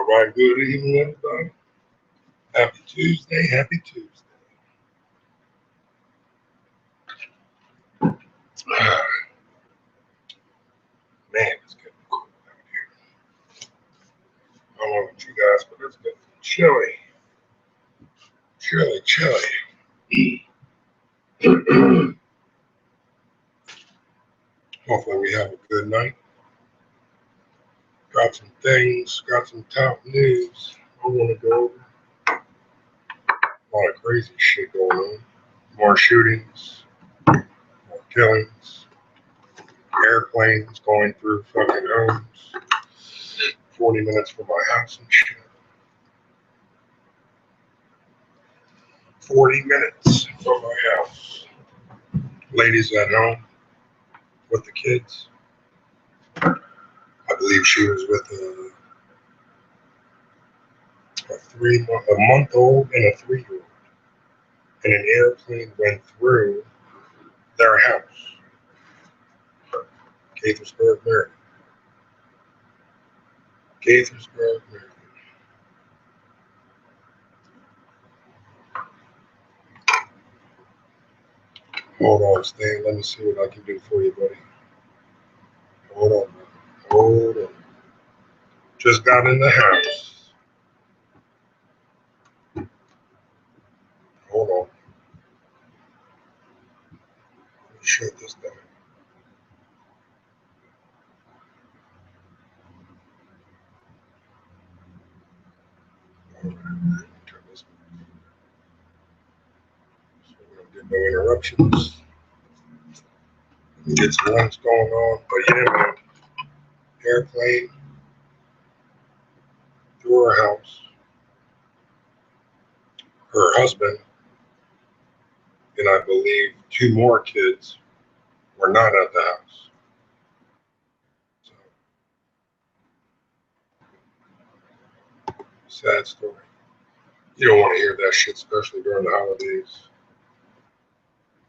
All right. Good evening, everybody. Happy Tuesday. Happy Tuesday. Man, it's getting cool out here. I don't know about you guys, but it's getting chilly. Chilly. Hopefully we have a good night. Got some top news I want to go over. A lot of crazy shit going on. More shootings, more killings, airplanes going through fucking homes, 40 minutes from my house and shit. 40 minutes from my house. Ladies at home with the kids. I believe she was with a month-old and a 3-year-old. And an airplane went through their house. Gaithersburg, Maryland. Gaithersburg, Maryland. Hold on, Stan. Let me see what I can do for you, buddy. Hold on, man. Hold on. Just got in the house. shut this down. All right, turn this off. So we don't get no interruptions. Get some lunch going on. But yeah, man, airplane through her house. Her husband and I believe 2 more kids were not at the house. So, sad story. You don't want to hear that shit, especially during the holidays.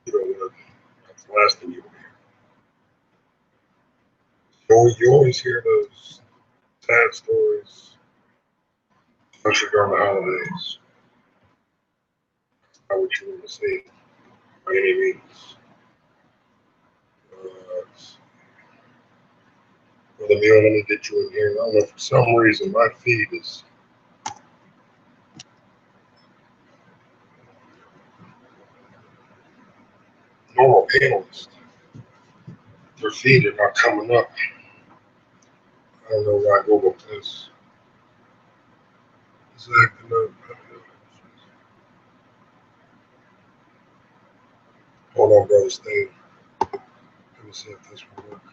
You don't want to, that's the last thing you want to hear. You always hear those sad stories, especially during the holidays. Not what you want to see by any means. For the meal, let me get you in here. I don't know, for some reason, my feed is normal panelist. Their feed are not coming up. I don't know why Google is acting up. Hold on, brother, stay. Let me see if this will work.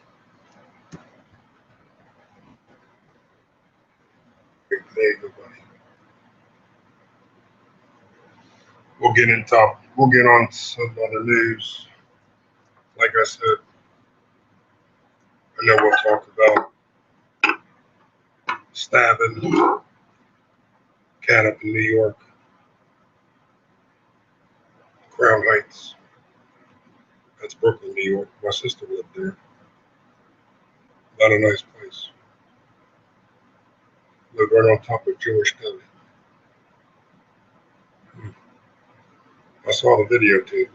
There you go, buddy. We'll get on some other news. Like I said, I know we'll talk about stabbing cat up in New York, Crown Heights. That's Brooklyn, New York. My sister lived there. Not a nice place. Lived right on top of Jewish Deli. I saw the video too.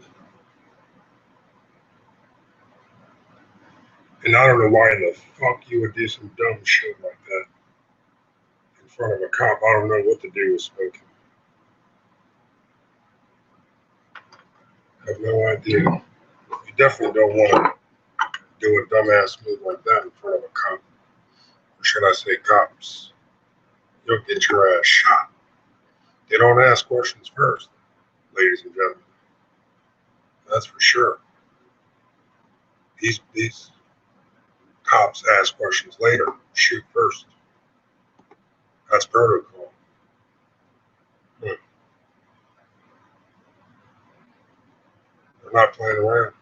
And I don't know why in the fuck you would do some dumb shit like that in front of a cop. I don't know what the dude was smoking. I have no idea. You definitely don't want to do a dumbass move like that in front of a cop. Or should I say cops? You'll get your ass shot. They don't ask questions first, ladies and gentlemen. That's for sure. These cops ask questions later. Shoot first. That's protocol. They're not playing around.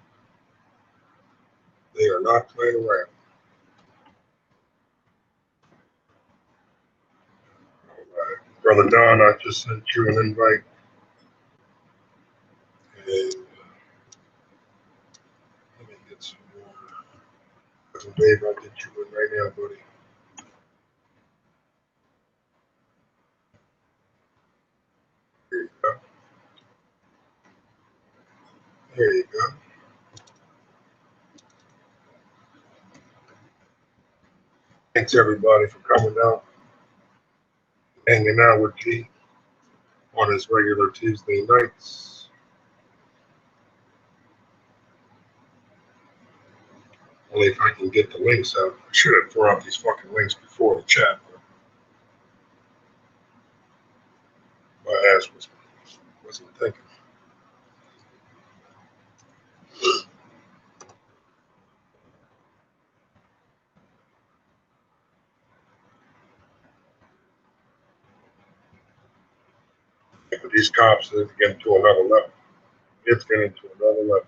They are not playing around. All right. Brother Don, I just sent you an invite. And let me get some more. Cousin Dave, I'll get you in right now, buddy. There you go. There you go. Thanks everybody for coming out, hanging out with G on his regular Tuesday nights. Only if I can get the links out. I should have thrown out these fucking links before the chat, but my ass wasn't thinking. But these cops are getting to another level. It's getting to another level.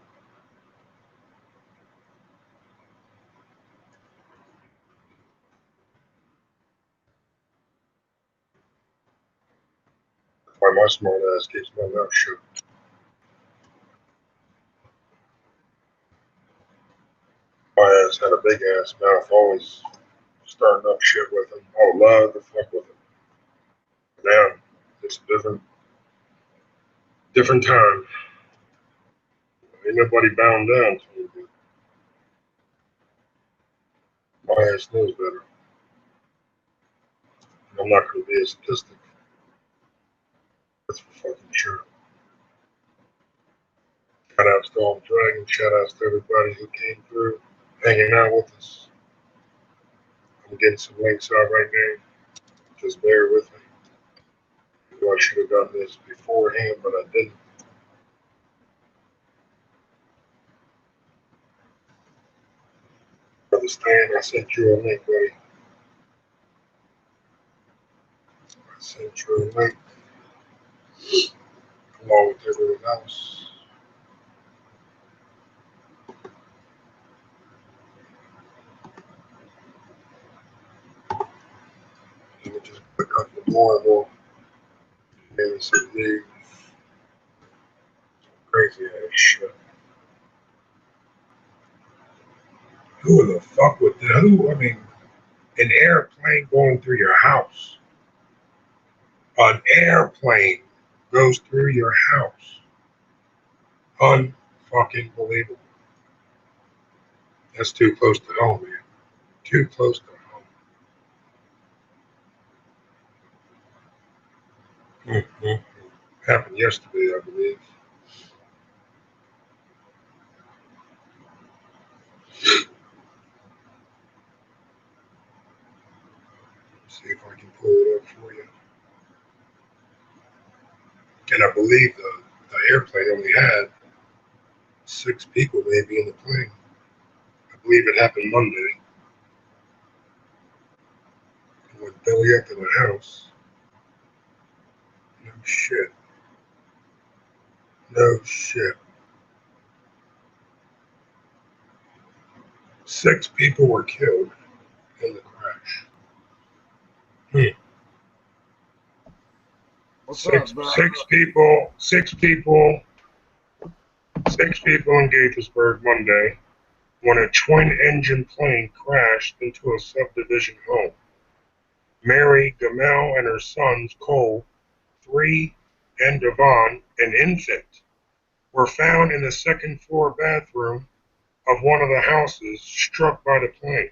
That's why my smart ass keeps my mouth shut. My ass had a big ass mouth, always starting up shit with him. I would love to fuck with him. Now, it's a different time. Ain't nobody bound down to me, but my ass knows better. And I'm not going to be a statistic. That's for fucking sure. Shout out to Storm Dragon. Shout out to everybody who came through, hanging out with us. I'm getting some links out right now. Just bear with me. I should have done this beforehand, but I didn't. Brother Stan, I sent you a link, buddy. I sent you a link along with everything else. You can just click on the more and more. And some news. Crazy ass shit. Who the fuck would that? Who? I mean, an airplane going through your house. An airplane goes through your house. Unfucking believable. That's too close to home, man. Too close to home. Mm-hmm. Happened yesterday, I believe. See if I can pull it up for you. And I believe the airplane only had 6 people maybe in the plane. I believe it happened Monday. It went belly up in the house. No shit. No shit. 6 people were killed in the crash. What's up, bro? 6 people in Gaithersburg Monday when a twin-engine plane crashed into a subdivision home. Mary Gamel and her sons, Cole, 3, and Devon, an infant, were found in the second-floor bathroom of one of the houses struck by the plane.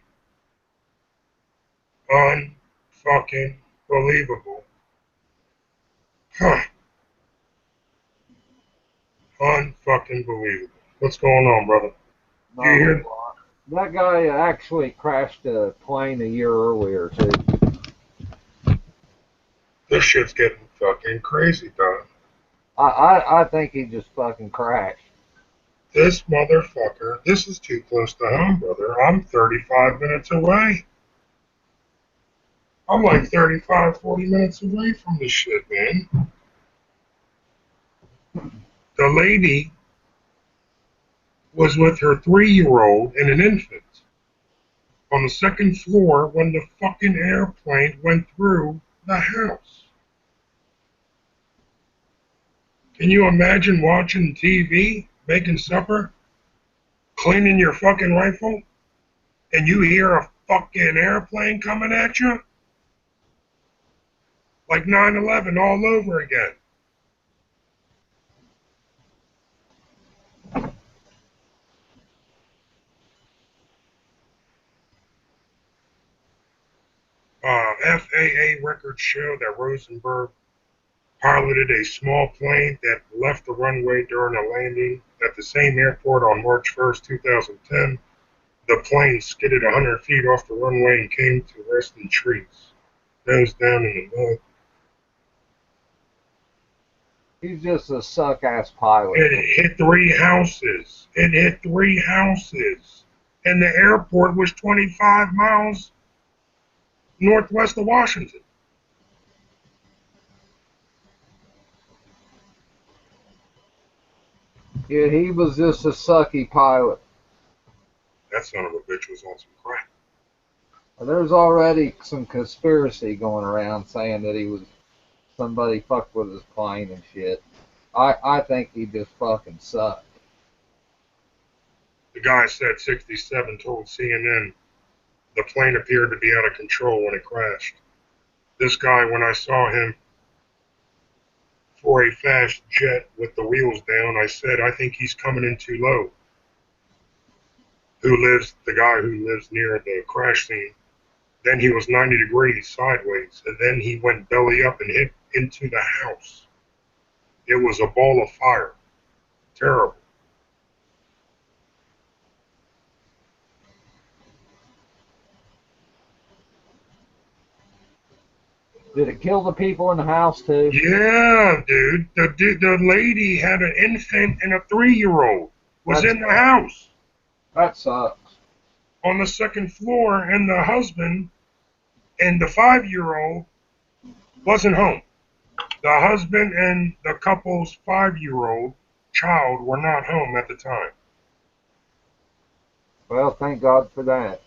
Unfucking believable. Huh. Unfucking believable. What's going on, brother? No, you hear? That guy actually crashed a plane a year earlier, too. This shit's getting fucking crazy, Don. I think he just fucking crashed. This motherfucker, this is too close to home, brother. I'm 35 minutes away. I'm like 35, 40 minutes away from this shit, man. The lady was with her 3-year-old and an infant on the second floor when the fucking airplane went through the house. Can you imagine watching TV, making supper, cleaning your fucking rifle, and you hear a fucking airplane coming at you? Like 9/11 all over again. FAA records show that Rosenberg piloted a small plane that left the runway during a landing at the same airport on March 1st, 2010. The plane skidded 100 feet off the runway and came to rest in trees, nose down in the mud. He's just a suck-ass pilot. It hit 3 houses. It hit 3 houses. And the airport was 25 miles northwest of Washington. Yeah, he was just a sucky pilot. That son of a bitch was on some crack. There's already some conspiracy going around saying that somebody fucked with his plane and shit. I think he just fucking sucked. The guy said 67 told CNN the plane appeared to be out of control when it crashed. This guy, when I saw him for a fast jet with the wheels down, I said, I think he's coming in too low. The guy who lives near the crash scene, then he was 90 degrees sideways, and then he went belly up and hit into the house. It was a ball of fire. Terrible. Did it kill the people in the house too? Yeah, dude. The lady had an infant and a 3-year-old was That's in the house that sucks. on the second floor, and the husband and the 5-year-old wasn't home. The husband and the couple's 5-year-old child were not home at the time. Well, thank God for that.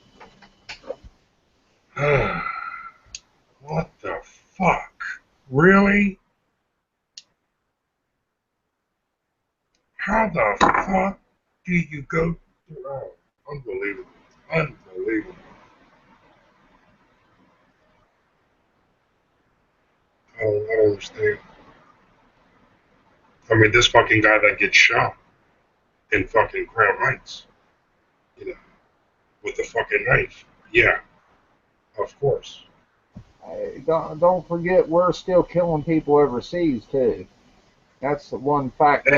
What the fuck? Really? How the fuck do you go through? Oh, unbelievable. Unbelievable. I don't understand. I mean, this fucking guy that gets shot in fucking Crown Heights, you know, with the fucking knife. Yeah, of course. Hey, don't forget we're still killing people overseas too. That's the one fact that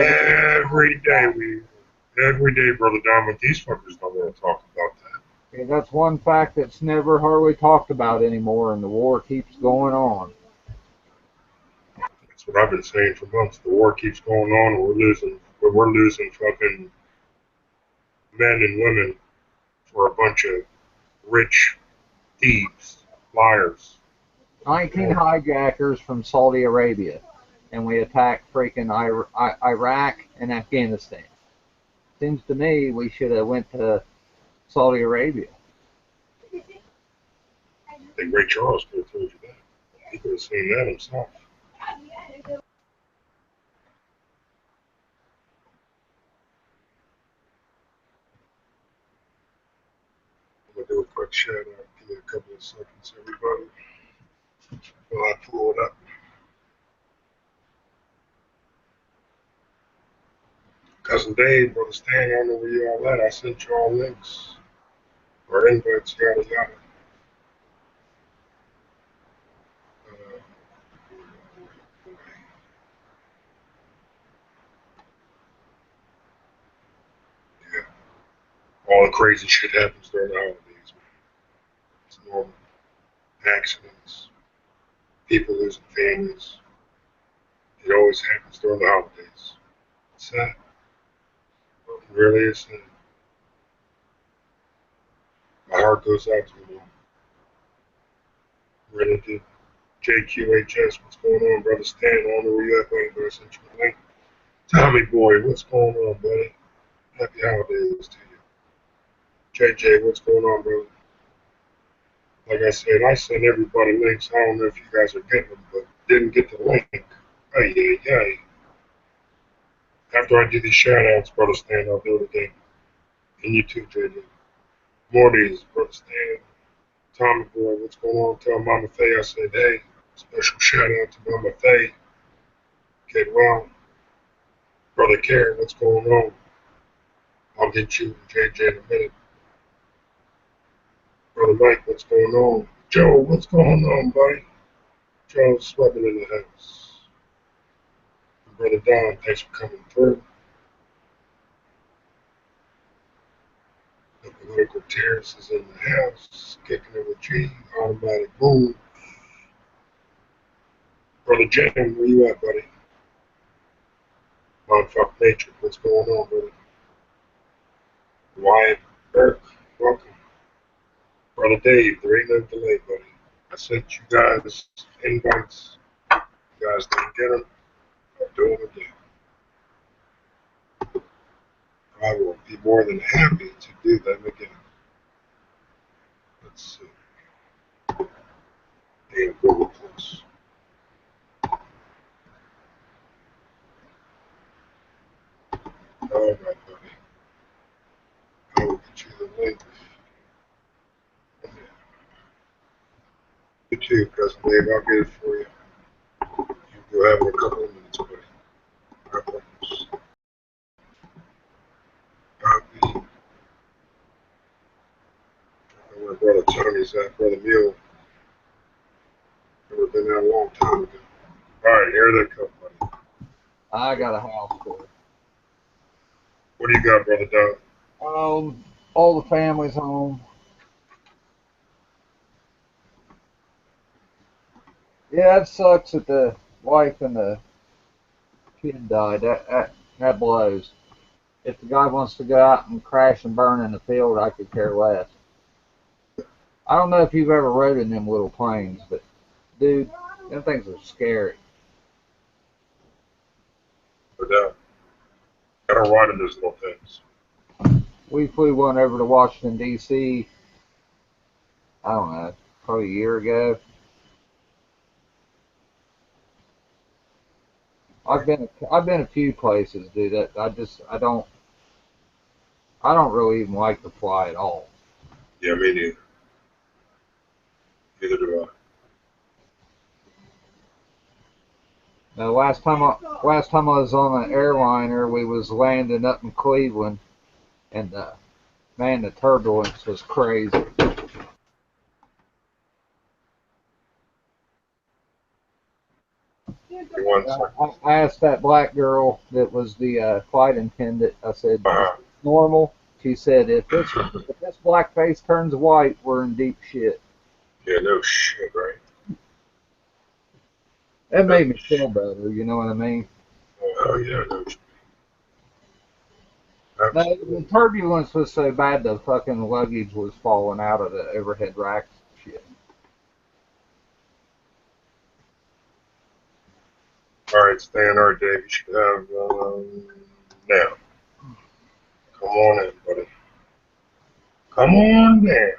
Every day, Brother Don, but these fuckers don't want to talk about that. that's one fact that's never hardly talked about anymore, and the war keeps going on. That's what I've been saying for months. The war keeps going on, and we're losing fucking men and women for a bunch of rich thieves, liars. 19 hijackers from Saudi Arabia, and we attacked freaking Iraq and Afghanistan. Seems to me we should have went to Saudi Arabia. I think Ray Charles could have told you that. He could have seen that himself. I'm gonna do a quick shout out. Give me a couple of seconds, everybody, while I pull it up. Cousin Dave, Brother Stan, I don't know where you all at. I sent you all links or invites, yada yada. Uh, yeah, all the crazy shit happens during the holidays. It's normal. Accidents, people losing families. It always happens during the holidays. It's sad. It really is sad. My heart goes out to them all. Really do. JQHS, what's going on, Brother Stan? I don't know where you at, buddy, I sent you a link. Tommy boy, what's going on, buddy? Happy holidays to you. JJ, what's going on, brother? Like I said, I send everybody links. I don't know if you guys are getting them, but didn't get the link. Hey, hey, hey. After I do these shout outs, Brother Stan, I'll do it again. And you too, JJ. Morty's, Brother Stan. Tommy boy, what's going on? Tell Mama Faye I said, hey, special shout out to Mama Faye. Get well. Brother Karen, what's going on? I'll get you, JJ, in a minute. Brother Mike, what's going on? Joe, what's going on, buddy? Joe's sweating in the house. Brother Don, thanks for coming through. The political terrorist is in the house, kicking it with G, automatic boom. Brother Jim, where you at, buddy? Mindfuck Nature, what's going on, brother? Wyatt Burke, welcome. Brother Dave, there ain't no delay, buddy. I sent you guys invites. You guys didn't get them. I'll do them again. I will be more than happy to do them again. Let's see. And Google Plus. All right, buddy. I will get you the link. You too, Cousin Dave. I'll get it for you. You'll have it in a couple of minutes, buddy. I promise. Copy. I know where Brother Tony's at, Brother Mule. Never been out a long time ago. All right, here they come, buddy. I got a house tour. What do you got, Brother Don? All the family's home. Yeah, it sucks that the wife and the kid died. That blows. If the guy wants to go out and crash and burn in the field, I could care less. I don't know if you've ever rode in them little planes, but dude, them things are scary. But I don't ride in those little things. We flew one over to Washington D.C. I don't know, probably a year ago. I've been a few places, dude. I don't really even like to fly at all. Yeah, me neither. Neither do I. Now, last time I was on an airliner, we was landing up in Cleveland, and man, the turbulence was crazy. Give me 1 second. I asked that black girl that was the flight attendant. I said, "Is Uh-huh. this normal?" She said, "If this black face turns white, we're in deep shit." Yeah, no shit, right? That No made me feel shit. better. You know what I mean? Oh, yeah, no shit. No, the Absolutely. turbulence was so bad the fucking luggage was falling out of the overhead racks. Shit. All right, Stan, our Dave, you should have now. Come on in, buddy. Come on down.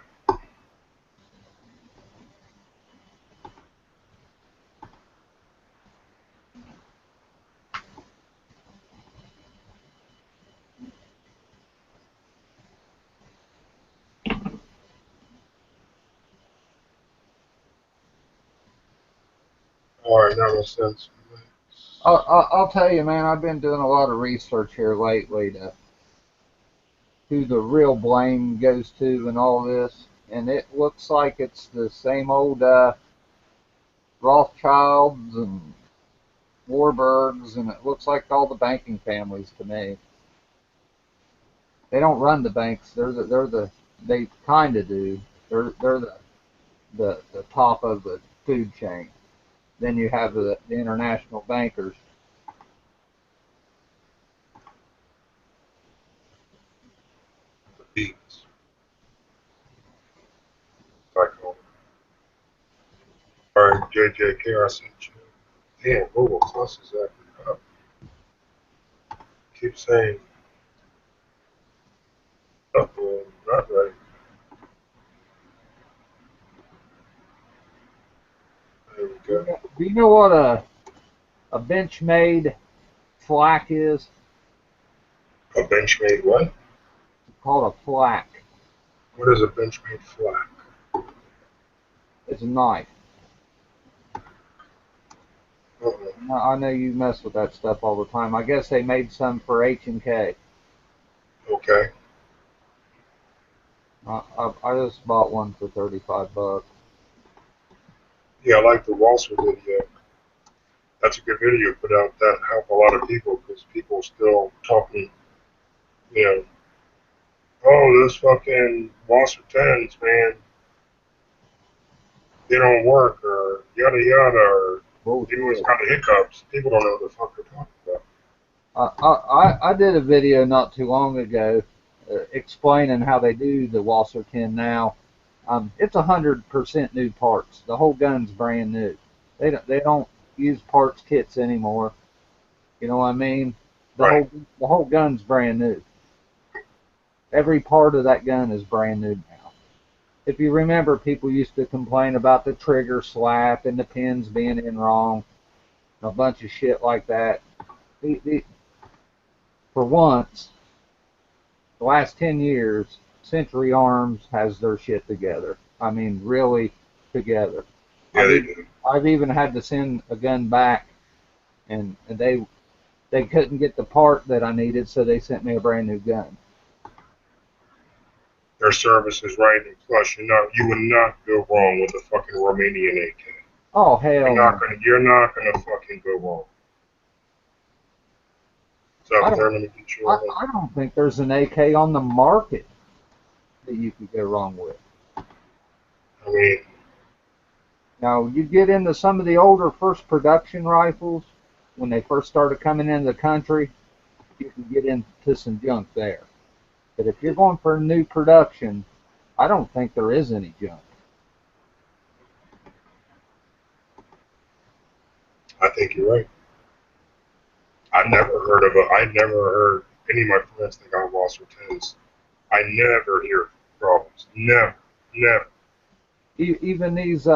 All right, now let's send some links. I'll tell you, man. I've been doing a lot of research here lately to who the real blame goes to and all this, and it looks like it's the same old Rothschilds and Warburgs, and it looks like all the banking families to me. They don't run the banks. They kind of do. They're the top of the food chain. Then you have the international bankers. The beats. Psycho. All right, JJK, I sent you. Damn, Google Plus is acting up. Keep saying upload, not right. There we go. Do you know what a Benchmade flack is? A Benchmade what? It's called a flack. What is a Benchmade flat? It's a knife. Uh-oh. I know you mess with that stuff all the time. I guess they made some for H&K. Okay. I just bought one for $35. Yeah, I like the Walser video. That's a good video put out. That help a lot of people because people still talking, you know, oh, those fucking Walser 10s, man, they don't work or yada yada or they always Bullshit. got hiccups. People don't know what the fuck they're talking about. I did a video not too long ago explaining how they do the Walser 10 now. It's 100% new parts. The whole gun's brand new. They don't use parts kits anymore. You know what I mean? The Right. whole the whole gun's brand new. Every part of that gun is brand new now. If you remember, people used to complain about the trigger slap and the pins being in wrong, a bunch of shit like that. For once, the last 10 years, Century Arms has their shit together. I mean, really together. Yeah, I've they even, do. I've even had to send a gun back, and they couldn't get the part that I needed, so they sent me a brand new gun. Their service is right, and plus, you would not go wrong with a fucking Romanian AK. Oh hell no! You're not gonna fucking go wrong. So I up there, don't let me get you I, a link. I don't think there's an AK on the market that you could go wrong with. I mean, Now, you get into some of the older first production rifles, when they first started coming into the country, you can get into some junk there. But if you're going for a new production, I don't think there is any junk. I think you're right. I've never heard any of my friends that got Walser 10s. I never hear problems. Never. Even these,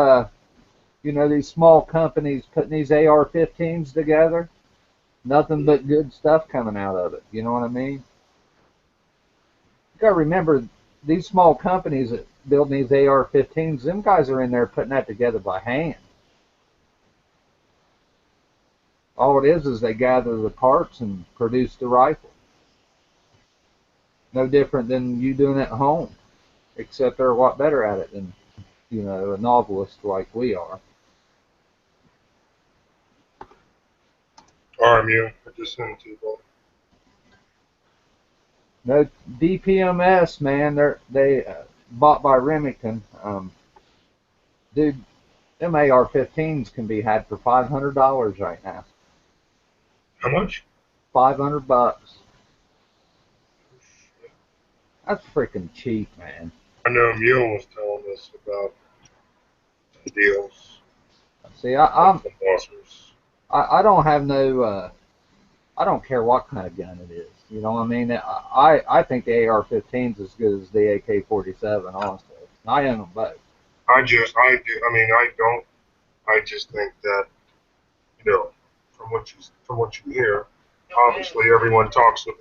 these small companies putting these AR-15s together, nothing but good stuff coming out of it. You know what I mean? You gotta remember, these small companies that build these AR-15s, them guys are in there putting that together by hand. All it is they gather the parts and produce the rifle. No different than you doing it at home, except they're a lot better at it than, a novelist like we are. RMU, I just sent it to you, bro. No DPMS, man. They bought by Remington. Dude, them AR-15s can be had for $500 right now. How much? $500. That's freaking cheap, man. I know Mule was telling us about the deals. See, I'm I don't have no. I don't care what kind of gun it is. You know what I mean? I think the AR-15 is as good as the AK-47. Honestly, I own them both. I don't. I just think that, from what you hear, obviously everyone talks about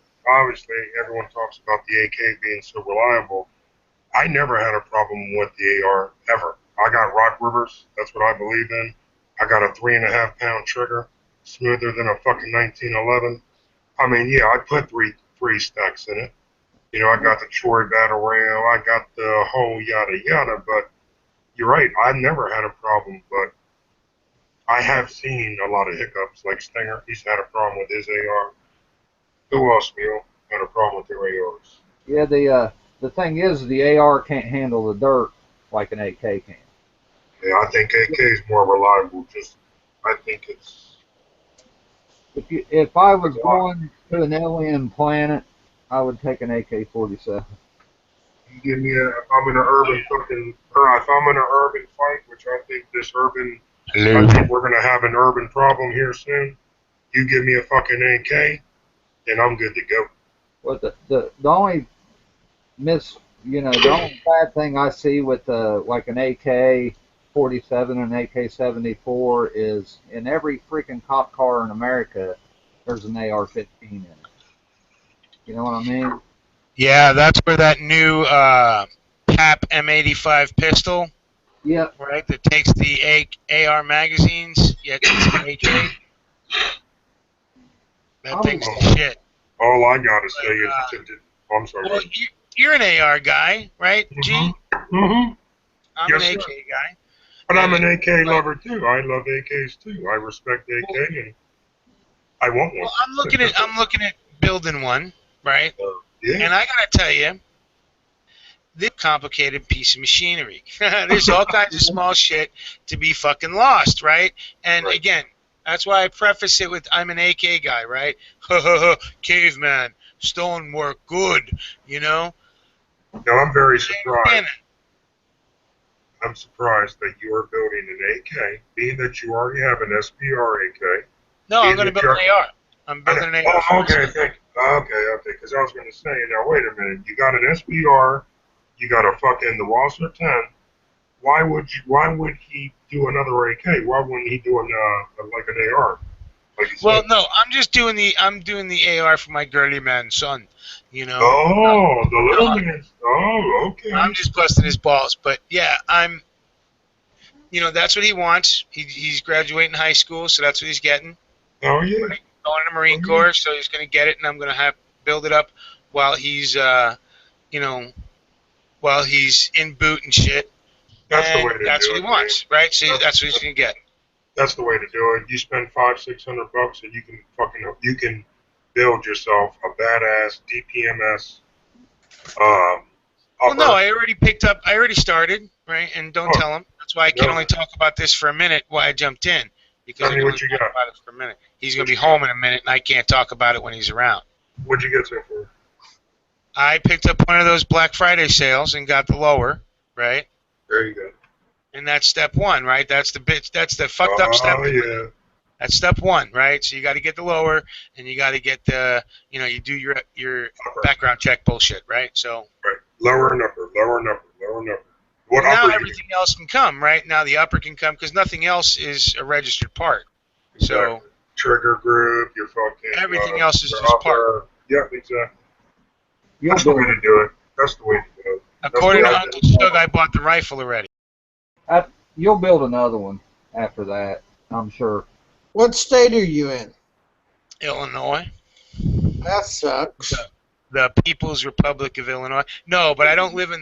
the AK being so reliable. I never had a problem with the AR ever. I got Rock Rivers. That's what I believe in. I got a 3.5 pound trigger, smoother than a fucking 1911. I mean, yeah, I put three stacks in it. I got the Troy Battle Rail. I got the whole yada yada. But you're right. I never had a problem. But I have seen a lot of hiccups. Like Stinger, he's had a problem with his AR. Who else, Neil, had a problem with their ARs? Yeah, the thing is, the AR can't handle the dirt like an AK can. Yeah, I think AK is more reliable. I think it's. If I was going to an alien planet, I would take an AK-47. You give me if I'm in an urban fucking, or if I'm in an urban fight, which I think I think we're gonna have an urban problem here soon. You give me a fucking AK, and I'm good to go. Well, the only the only bad thing I see with like an AK-47 and AK-74 is in every freaking cop car in America, there's an AR-15 in it. You know what I mean? Yeah, that's where that new PAP M85 pistol, Yep. right, that takes the AR magazines, yet it's an AK. That thing's the shit. All I gotta say is, I'm sorry. Well, you're an AR guy, right, G? Mm-hmm. I'm Yes, an AK sir. guy. But I'm an AK lover too. I love AKs too. I respect AK, and I want one. Well, I'm looking at building one, right? Yeah. And I gotta tell you, this complicated piece of machinery. There's all kinds of small shit to be fucking lost, right? And Right. Again, that's why I preface it with I'm an AK guy, right? Caveman, stonework, good, Now I'm very surprised. I'm surprised that you are building an AK, being that you already have an SPR AK. No, I'm going to build an AR. I'm building an AR. Oh, okay, okay. Because I was going to say, now wait a minute. You got an SPR. You got a fucking the Walser 10. Why would he do another AK? Why wouldn't he do like an AR? Well, no, I'm doing the AR for my girly man son. Oh, the little man. Oh, okay. I'm just busting his balls, but yeah, that's what he wants. He's graduating high school, so that's what he's getting. Oh yeah. Right? Going to the Marine Corps, so he's going to get it, and I'm going to build it up while he's while he's in boot and shit. That's the way to do it. That's what he wants, right? So that's what he's going to get. That's the way to do it. You spend $500-600 and you can build yourself a badass DPMS Well, no, I already started, right? And don't Oh, tell him. That's why I can no. only talk about this for a minute. Why I jumped in because Tell I me can what only you talk got. about it for a minute. He's gonna What be you home in a minute, and I can't talk about it when he's around. What'd you get so far? I picked up one of those Black Friday sales and got the lower, right? There you go. And that's step one, right? That's the bitch. That's the fucked up step. Oh, yeah. That's step one, right? So you got to get the lower, and you got to get the, you do your Upper. background check bullshit, right? So Right. Lower number, lower number, lower number. What now upper everything else can come, right? Now the upper can come because nothing else is a registered part. Exactly. So Trigger group, your fucking everything else is your just part. upper. Yeah, exactly. You'll That's the way build to do it. That's the way to do it. According to That's Uncle Shug, I bought the rifle already. you'll build another one after that, I'm sure. What state are you in? Illinois, That sucks. the People's Republic of Illinois. No, but I don't live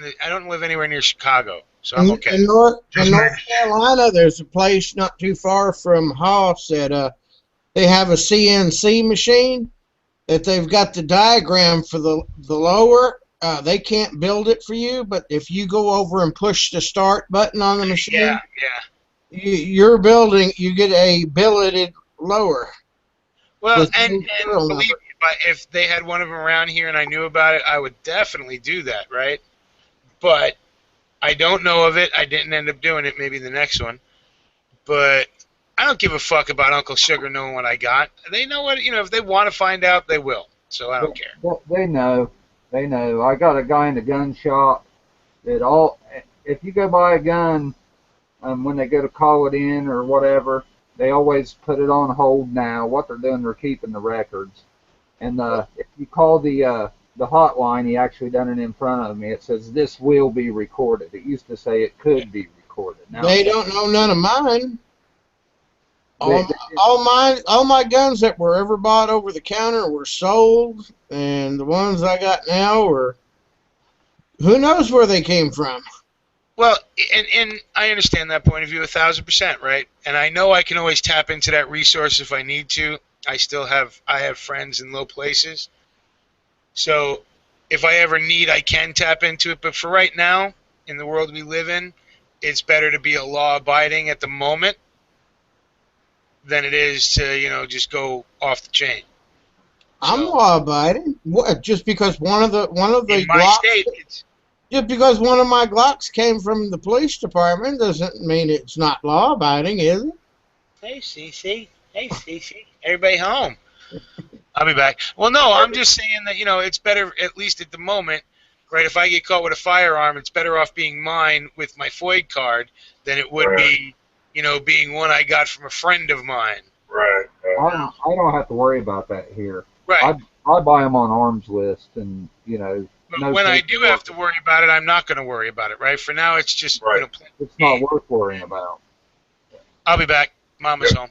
anywhere near Chicago, so I'm okay. In North Just Carolina, there's a place not too far from Hoss that they have a CNC machine that they've got the diagram for the lower. They can't build it for you, but if you go over and push the start button on the machine, Yeah. you're building. You get a billeted lower. Well, With and no serial believe number. me, if they had one of them around here and I knew about it, I would definitely do that, right? But I don't know of it. I didn't end up doing it. Maybe the next one. But I don't give a fuck about Uncle Sugar knowing what I got. They know what, if they want to find out, they will. So I don't care. They know. They know. I got a guy in the gun shop if you go buy a gun, when they go to call it in or whatever, they always put it on hold now. What they're doing, they're keeping the records. And if you call the hotline, he actually done it in front of me. It says, this will be recorded. It used to say it could be recorded. Now They don't know none of mine. All my guns that were ever bought over the counter were sold, and the ones I got now were, who knows where they came from. Well, and I understand that point of view 1,000%, right? And I know I can always tap into that resource if I need to. I have friends in low places. So if I ever need, I can tap into it. But for right now, in the world we live in, it's better to be a law-abiding at the moment than it is to, just go off the chain. I'm law-abiding. What? Just because one of the In my Glocks, state, just because one of my Glocks came from the police department doesn't mean it's not law-abiding, is it? Hey, Cece. Hey, Cece. Everybody home. I'll be back. Well, no, I'm just saying that, it's better, at least at the moment, right? If I get caught with a firearm, it's better off being mine with my FOID card than it would be, being one I got from a friend of mine. Right. I don't have to worry about that here. Right. I buy them on arms list, and But when I do have to worry about it, I'm not going to worry about it, right? For now, it's just, Right. It's not worth worrying about. I'll be back. Mama's home.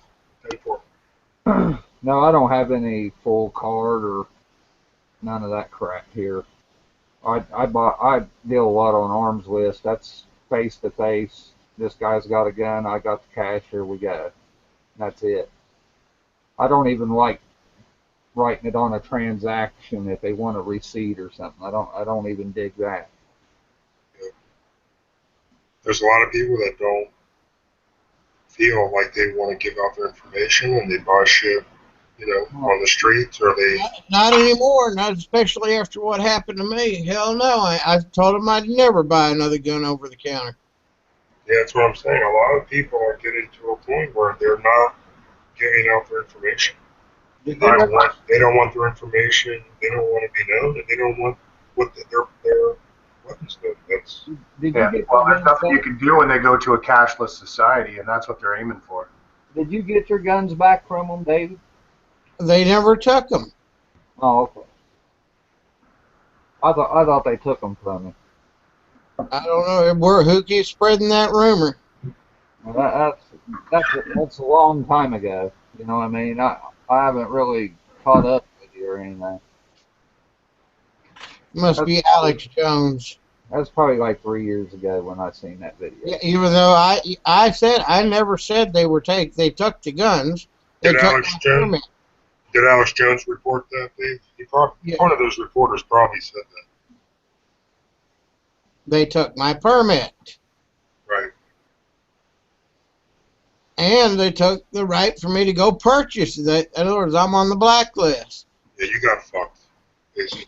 10-4. No, I don't have any full card or none of that crap here. I deal a lot on arms list. That's face to face. This guy's got a gun. I got the cash. Here we go. That's it. I don't even like writing it on a transaction if they want a receipt or something. I don't even dig that. There's a lot of people that don't feel like they want to give out their information and they buy shit, on the streets, or they. Not anymore. Not especially after what happened to me. Hell no. I told them I'd never buy another gun over the counter. Yeah, that's what I'm saying. A lot of people are getting to a point where they're not giving out their information. They don't want their information. They don't want to be known, and they don't want what their weapons do. Well, there's nothing you can do when they go to a cashless society, and that's what they're aiming for. Did you get your guns back from them, David? They never took them. Oh, okay. I thought they took them from me. I don't know. Who keeps spreading that rumor? Well, that's a long time ago. You know what I mean? I haven't really caught up with you or anything. Must be Alex Jones. That's probably like 3 years ago when I seen that video. Yeah, even though I never said they took the guns. They Did took Alex my Jones? permit. Did Alex Jones report that, Dave? One of those reporters probably said that. they took my permit. Right. And they took the right for me to go purchase it. In other words, I'm on the blacklist. Yeah, you got fucked. Basically.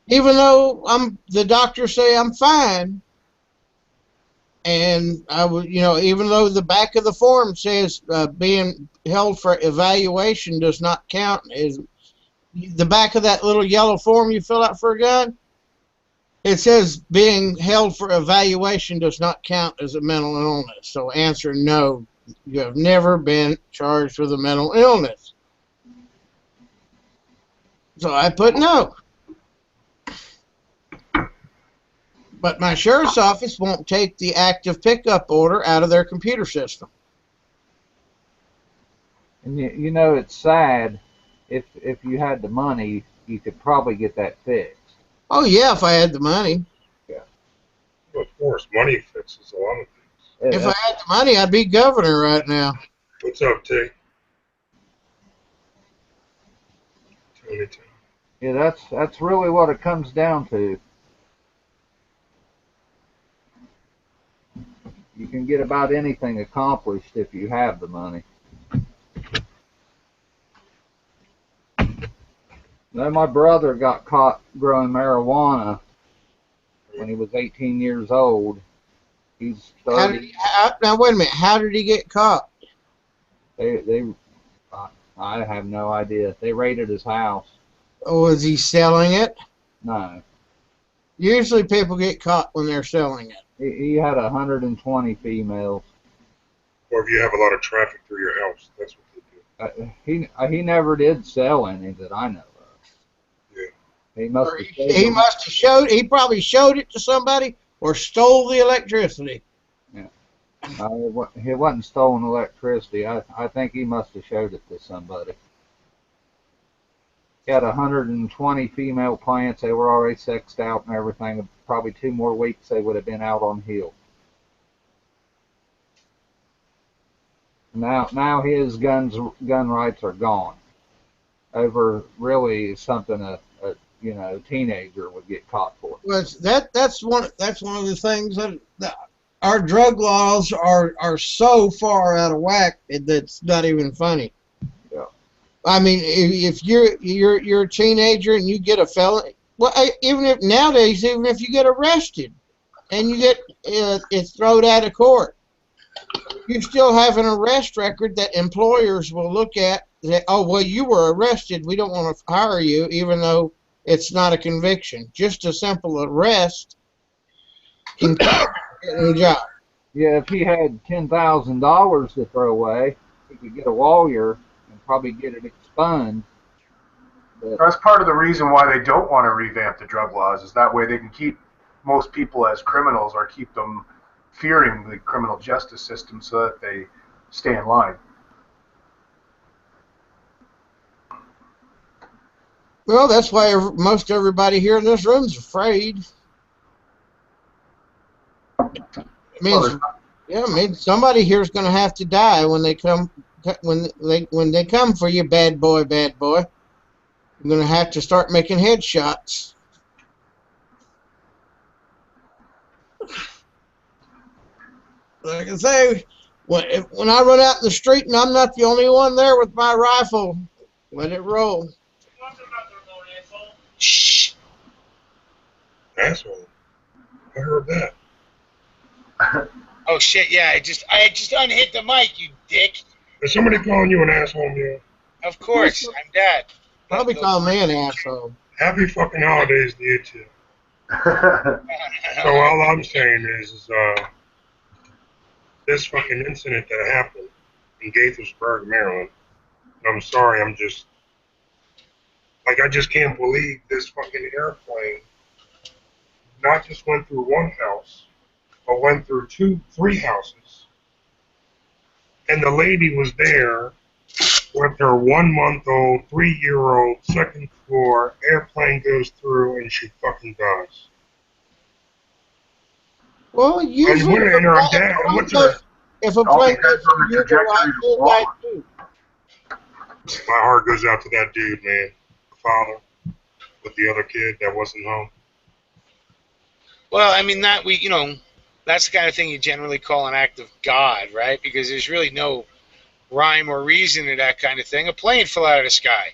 Even though the doctors say I'm fine. And I was, even though the back of the form says being held for evaluation does not count, is the back of that little yellow form you fill out for a gun, it says being held for evaluation does not count as a mental illness. So answer no. You have never been charged with a mental illness. So I put no. But my sheriff's office won't take the active pickup order out of their computer system. And it's sad. If you had the money, you could probably get that fixed. Oh yeah, if I had the money. Yeah. Well, of course, money fixes a lot of things. If I had the money, I'd be governor right now. What's up, T? Tony. Yeah, that's really what it comes down to. You can get about anything accomplished if you have the money. Now, my brother got caught growing marijuana when he was 18 years old. He's 30. Now, wait a minute. How did he get caught? I have no idea. They raided his house. Oh, was he selling it? No. Usually people get caught when they're selling it. He had 120 females. Or if you have a lot of traffic through your house, that's what they do. He never did sell any that I know of. Yeah. He probably showed it to somebody or stole the electricity. Yeah. He wasn't stolen electricity. I think he must have showed it to somebody. He had 120 female clients. They were already sexed out and everything. Probably 2 more weeks they would have been out on Hill. Now his gun rights are gone over really something a teenager would get caught for. Well, that's one of the things that our drug laws are so far out of whack that's not even funny. Yeah. I mean, if you're a teenager and you get a felony, well, even if you get arrested and you get it's thrown out of court, you still have an arrest record that employers will look at. That, oh well, you were arrested. We don't want to hire you, even though it's not a conviction. Just a simple arrest can get a job. Yeah, if he had $10,000 to throw away, he could get a lawyer and probably get it expunged. But that's part of the reason why they don't want to revamp the drug laws, is that way they can keep most people as criminals or keep them fearing the criminal justice system so that they stay in line. Well, that's why most everybody here in this room is afraid. It means somebody here is going to have to die when they come for you, bad boy. You're going to have to start making headshots. Like I say, when I run out in the street and I'm not the only one there with my rifle, let it roll. Shh. Asshole. I heard that. Oh shit! Yeah, I just unhit the mic, you dick. Is somebody calling you an asshole, man? Of course, I'm Dad. Probably call me an asshole. Happy fucking holidays to you too. So all I'm saying is this fucking incident that happened in Gaithersburg, Maryland. I'm sorry, I just can't believe this fucking airplane not just went through one house, but went through 3 houses. And the lady was there with her 1-month-old, 3-year-old, second floor, airplane goes through and she fucking dies. Well, usually if a plane goes through, you go right through that too. My heart goes out to that dude, man. The father with the other kid that wasn't home. Well, I mean that's the kind of thing you generally call an act of God, right? Because there's really no rhyme or reason to that kind of thing. A plane fell out of the sky.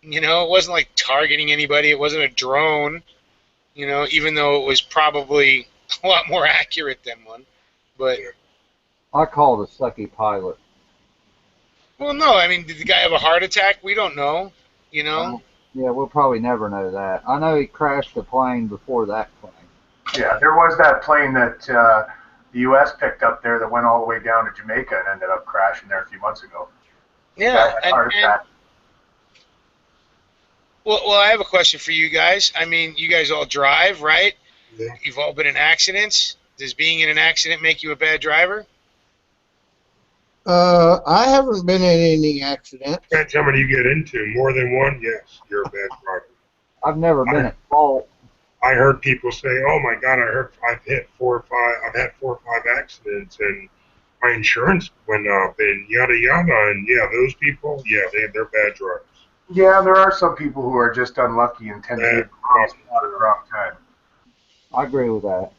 It wasn't like targeting anybody. It wasn't a drone. Even though it was probably a lot more accurate than one. But I call it a sucky pilot. well, no, I mean, did the guy have a heart attack? We don't know. You know. Well, yeah, we'll probably never know that. I know he crashed the plane before that plane. Yeah, there was that plane that the U.S. picked up there that went all the way down to Jamaica and ended up crashing there a few months ago. Yeah, That heart attack. well, I have a question for you guys. I mean, you guys all drive, right? Yeah. You've all been in accidents. Does being in an accident make you a bad driver? I haven't been in any accidents. Depends how many you get into. More than one, yes, you're a bad driver. I've never been at fault. I heard people say, "Oh my God, I've had 4 or 5 accidents, and my insurance went up, and yada yada." And yeah, those people, yeah, they're bad drivers. Yeah, there are some people who are just unlucky and tend to be at the wrong spot at the wrong time. I agree with that.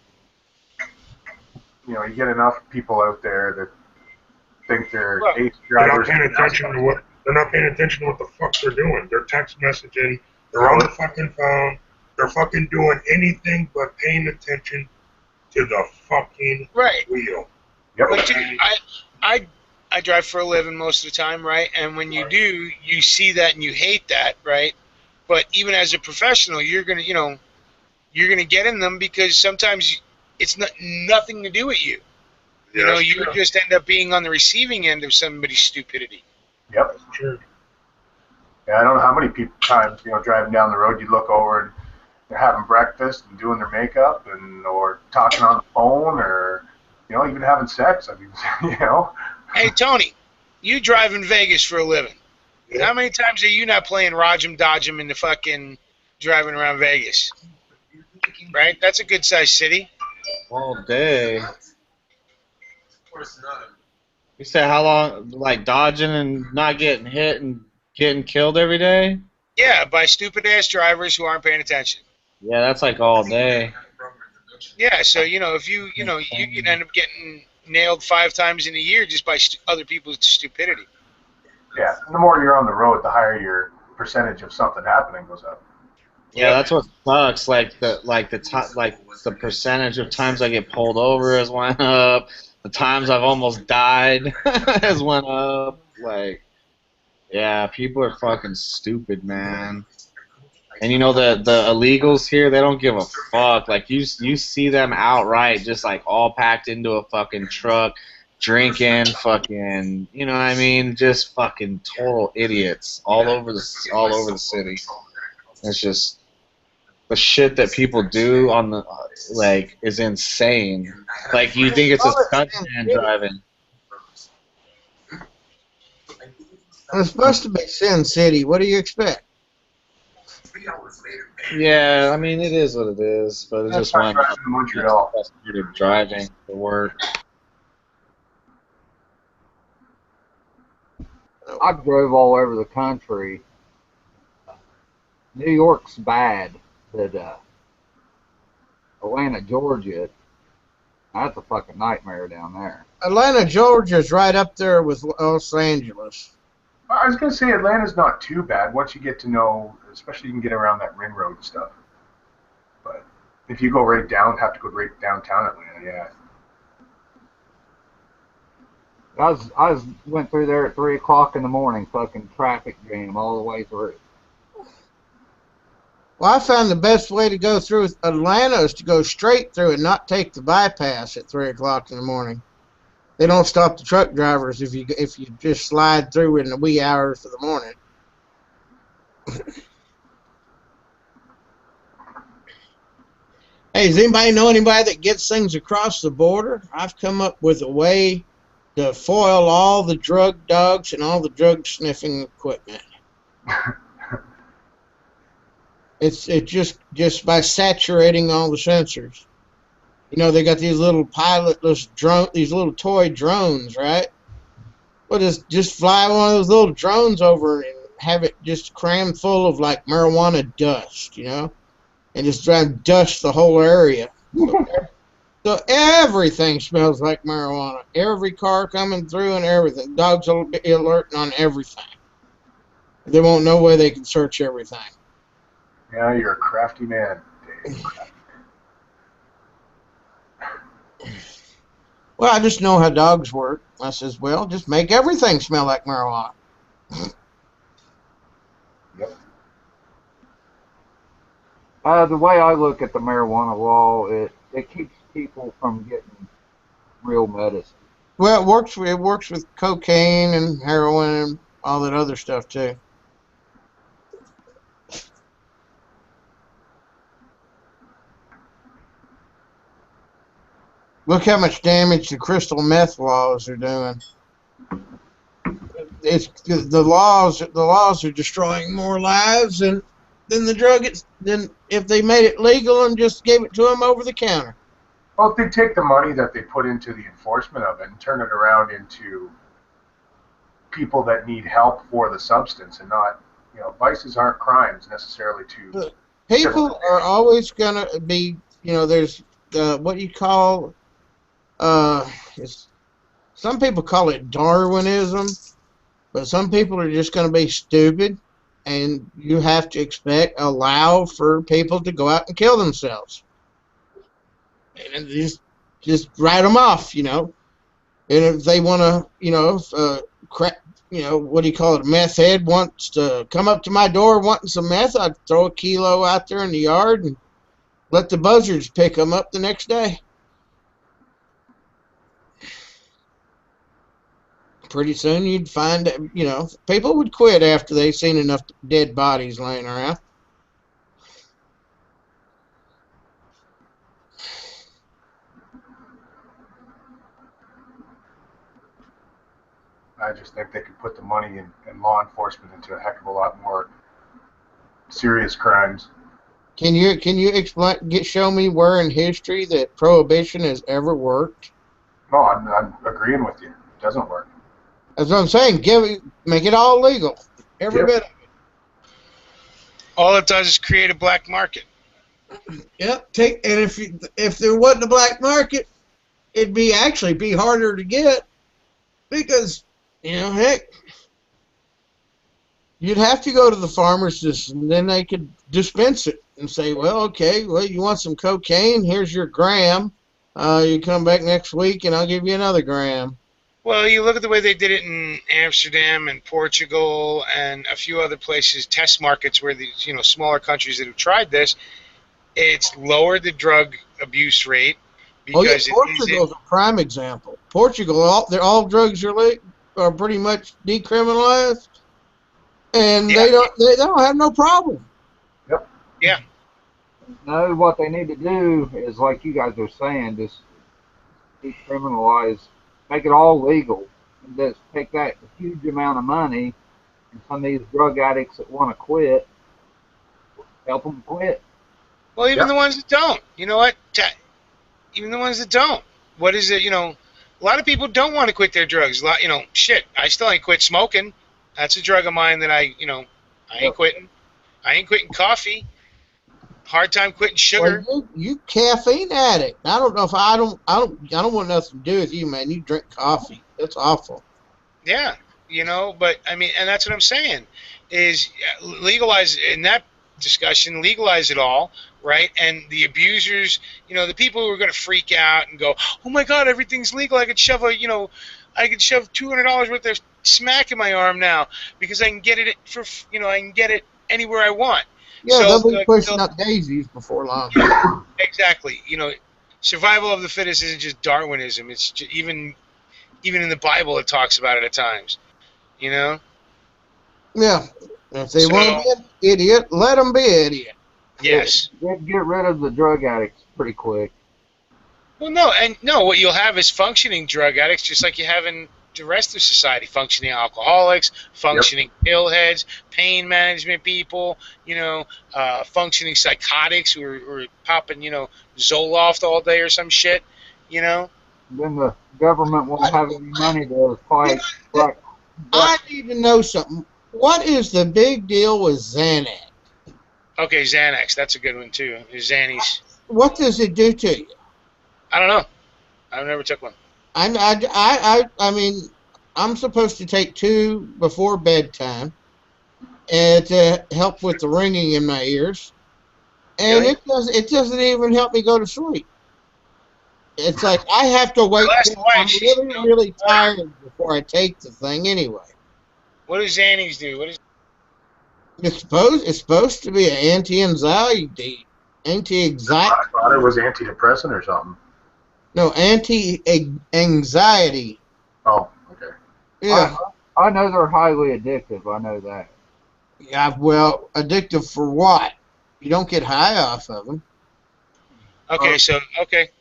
You get enough people out there that think they're Well, ace They're not drivers. paying attention to what the fuck they're doing. They're text messaging. They're on the fucking phone. They're fucking doing anything but paying attention to the fucking right. wheel. Yep. But dude, I drive for a living most of the time, right? And when you do, you see that and you hate that, right? But even as a professional, you're gonna get in them because sometimes it's nothing to do with you. Yeah, You just end up being on the receiving end of somebody's stupidity. Yep. That's true. Yeah, I don't know how many times driving down the road you look over and they're having breakfast and doing their makeup or talking on the phone or even having sex. I mean, Hey, Tony, you drive in Vegas for a living. Yeah. How many times are you not playing Rodgem Dodgem in the fucking driving around Vegas? Right? That's a good sized city. All day. You said how long, like dodging and not getting hit and getting killed every day? Yeah, by stupid ass drivers who aren't paying attention. Yeah, that's like all day. Yeah, so if you can end up getting nailed 5 times in a year just by other people's stupidity. yeah. And the more you're on the road, the higher your percentage of something happening goes up. Yeah, that's what sucks. Like the percentage of times I get pulled over has went up. The times I've almost died has went up. Like, yeah, people are fucking stupid, man. And the illegals here, they don't give a fuck. Like you see them outright, just like all packed into a fucking truck, drinking, fucking, you know what I mean? Just fucking total idiots all over the city. It's just the shit that people do on the is insane. Like you think it's a stuntman driving. It's supposed to be Sin City. What do you expect? Yeah, I mean it is what it is, but it just went driving to Montreal. driving to work. I drove all over the country. New York's bad, but Atlanta, Georgia, that's a fucking nightmare down there. Atlanta, Georgia's right up there with Los Angeles. I was going to say Atlanta's not too bad once you get to know, especially you can get around that ring road and stuff. But if you go have to go right downtown Atlanta, yeah. I went through there at 3 o'clock in the morning, fucking traffic jam all the way through. Well, I found the best way to go through Atlanta is to go straight through and not take the bypass at 3 o'clock in the morning. They don't stop the truck drivers if you just slide through in the wee hours of the morning. Hey, does anybody know anybody that gets things across the border? I've come up with a way to foil all the drug dogs and all the drug sniffing equipment. It's just by saturating all the sensors. They got these little these little toy drones, right? Well, just fly one of those little drones over and have it just crammed full of like marijuana dust, and just try and dust the whole area. So everything smells like marijuana. Every car coming through and everything. Dogs will be alerting on everything. They won't know where they can search everything. Yeah, you're a crafty man, Dave. Well, I just know how dogs work. I says, well, just make everything smell like marijuana. Yep. The way I look at the marijuana law, it keeps people from getting real medicine. Well, it works with cocaine and heroin and all that other stuff too. Look how much damage the crystal meth laws are doing. It's the laws are destroying more lives than the drug. Than if they made it legal and just gave it to them over the counter. Well, if they take the money that they put into the enforcement of it and turn it around into people that need help for the substance and not, vices aren't crimes necessarily to. People are always gonna be, there's what you call, some people call it Darwinism, but some people are just gonna be stupid, and you have to allow for people to go out and kill themselves, and just write them off, And if they want to, what do you call it? A meth head wants to come up to my door wanting some meth, I'd throw a kilo out there in the yard and let the buzzards pick them up the next day. Pretty soon you'd find, people would quit after they seen enough dead bodies laying around. I just think they could put the money in law enforcement into a heck of a lot more serious crimes. Can you show me where in history that prohibition has ever worked? No, I'm agreeing with you. It doesn't work. That's what I'm saying. Make it all legal. Every bit of it. All it does is create a black market. Yep. And if there wasn't a black market, it'd be harder to get, because heck, you'd have to go to the pharmacist and then they could dispense it and say, well, okay, you want some cocaine? Here's your gram. You come back next week and I'll give you another gram. Well, you look at the way they did it in Amsterdam and Portugal and a few other places, test markets where these, smaller countries that have tried this, it's lowered the drug abuse rate. Because Portugal's a prime example. Portugal, all drugs are pretty much decriminalized, and they don't have no problem. Yep. Yeah. No, what they need to do is, like you guys are saying, just decriminalize, make it all legal, and just take that huge amount of money, and some of these drug addicts that want to quit, help them quit. Well, even the ones that don't. You know what? Even the ones that don't. What is it? A lot of people don't want to quit their drugs. Shit. I still ain't quit smoking. That's a drug of mine that I ain't quitting. I ain't quitting coffee. Hard time quitting sugar. Well, you caffeine addict. I don't know if I don't want nothing to do with you, man. You drink coffee. That's awful. Yeah, but I mean, and that's what I'm saying is legalize in that discussion, legalize it all, right? And the abusers, the people who are going to freak out and go, oh my God, everything's legal. I could shove $200 worth of smack in my arm now because I can get it I can get it anywhere I want. Yeah, so, they'll be pushing up daisies before long. Exactly. Survival of the fittest isn't just Darwinism. It's just, even in the Bible it talks about it at times. Yeah. If they want to be an idiot, let them be an idiot. Yes. Get rid of the drug addicts pretty quick. Well, no. What you'll have is functioning drug addicts, just like you have in the rest of society. Functioning alcoholics, functioning pillheads, pain management people. Functioning psychotics who are popping, Zoloft all day or some shit. Then the government won't have any money to fight. I need to know something. What is the big deal with Xanax? Okay, Xanax. That's a good one too. There's Xannies. What does it do to you? I don't know. I've never took one. I mean, I'm supposed to take 2 before bedtime and to help with the ringing in my ears, and Really? it doesn't even help me go to sleep. It's like I have to wait Well, that's till why I'm she's really, no really more. tired before I take the thing anyway. What do Xannies do? What is? It's supposed to be an anti-anxiety, anti-anxiety, I thought it was antidepressant or something. no, anti-anxiety. Oh, okay. Yeah, I know they're highly addictive. I know that. yeah. Well, addictive for what? You don't get high off of them. Okay,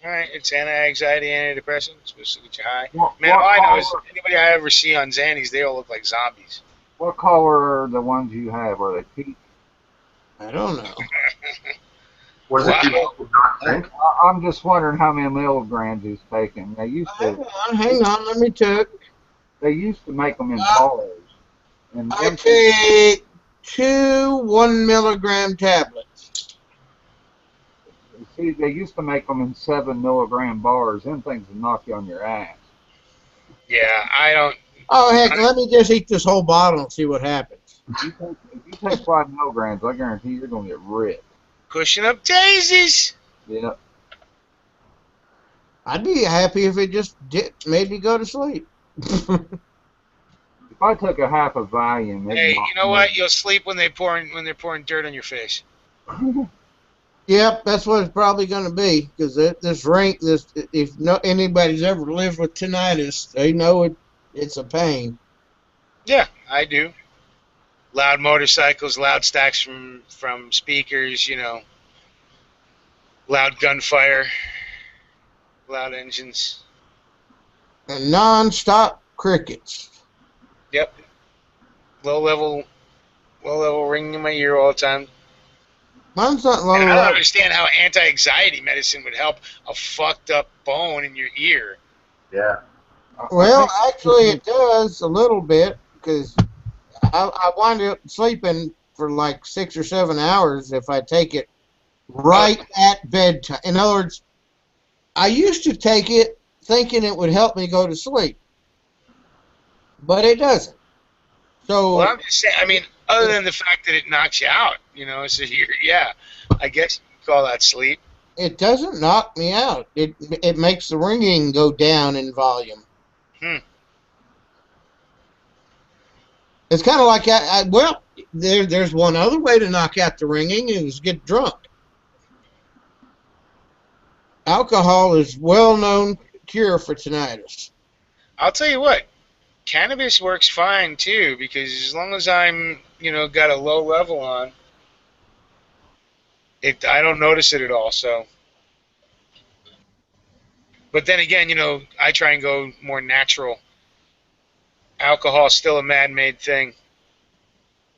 all right. It's anti-anxiety, antidepressant. It's supposed to get you high. What, Man, what all I know color? is anybody I ever see on Xannies, they all look like zombies. What color are the ones you have? Are they peach? I don't know. What does it do? Wow. Not think? I'm just wondering how many milligrams he's taking. Hang on. Let me check. They used to make them in bars, and I them take 2 1 milligram tablets. see they used to make them in 7 milligram bars. Them things would knock you on your ass. Yeah, I don't. Oh heck, let me just eat this whole bottle and see what happens. If you take 5 milligrams, I guarantee you're gonna get ripped. Cushion up daisies. Yeah. I'd be happy if it just made me go to sleep. If I took a half of Valium, Hey, it'd knock you know me. what? You'll sleep when they're pouring dirt on your face. Yep, that's what it's probably going to be because if no anybody's ever lived with tinnitus, they know it's a pain. Yeah, I do. Loud motorcycles, loud stacks from speakers. Loud gunfire, loud engines. And non-stop crickets. Yep. Low level ringing in my ear all the time. Mine's not low And I don't level. understand how anti-anxiety medicine would help a fucked up bone in your ear. Yeah. Well, actually, it does a little bit because I wind up sleeping for like 6 or 7 hours if I take it right at bedtime. In other words, I used to take it thinking it would help me go to sleep, but it doesn't. Well, So I'm just saying. I mean, other than the fact that it knocks you out, so yeah, I guess you could call that sleep. it doesn't knock me out. It makes the ringing go down in volume. Hmm. It's kind of like well, there's one other way to knock out the ringing is get drunk. Alcohol is well-known cure for tinnitus. I'll tell you what, cannabis works fine too because as long as I'm, got a low level on it, I don't notice it at all. So, but then again, I try and go more natural. Alcohol's still a man-made thing.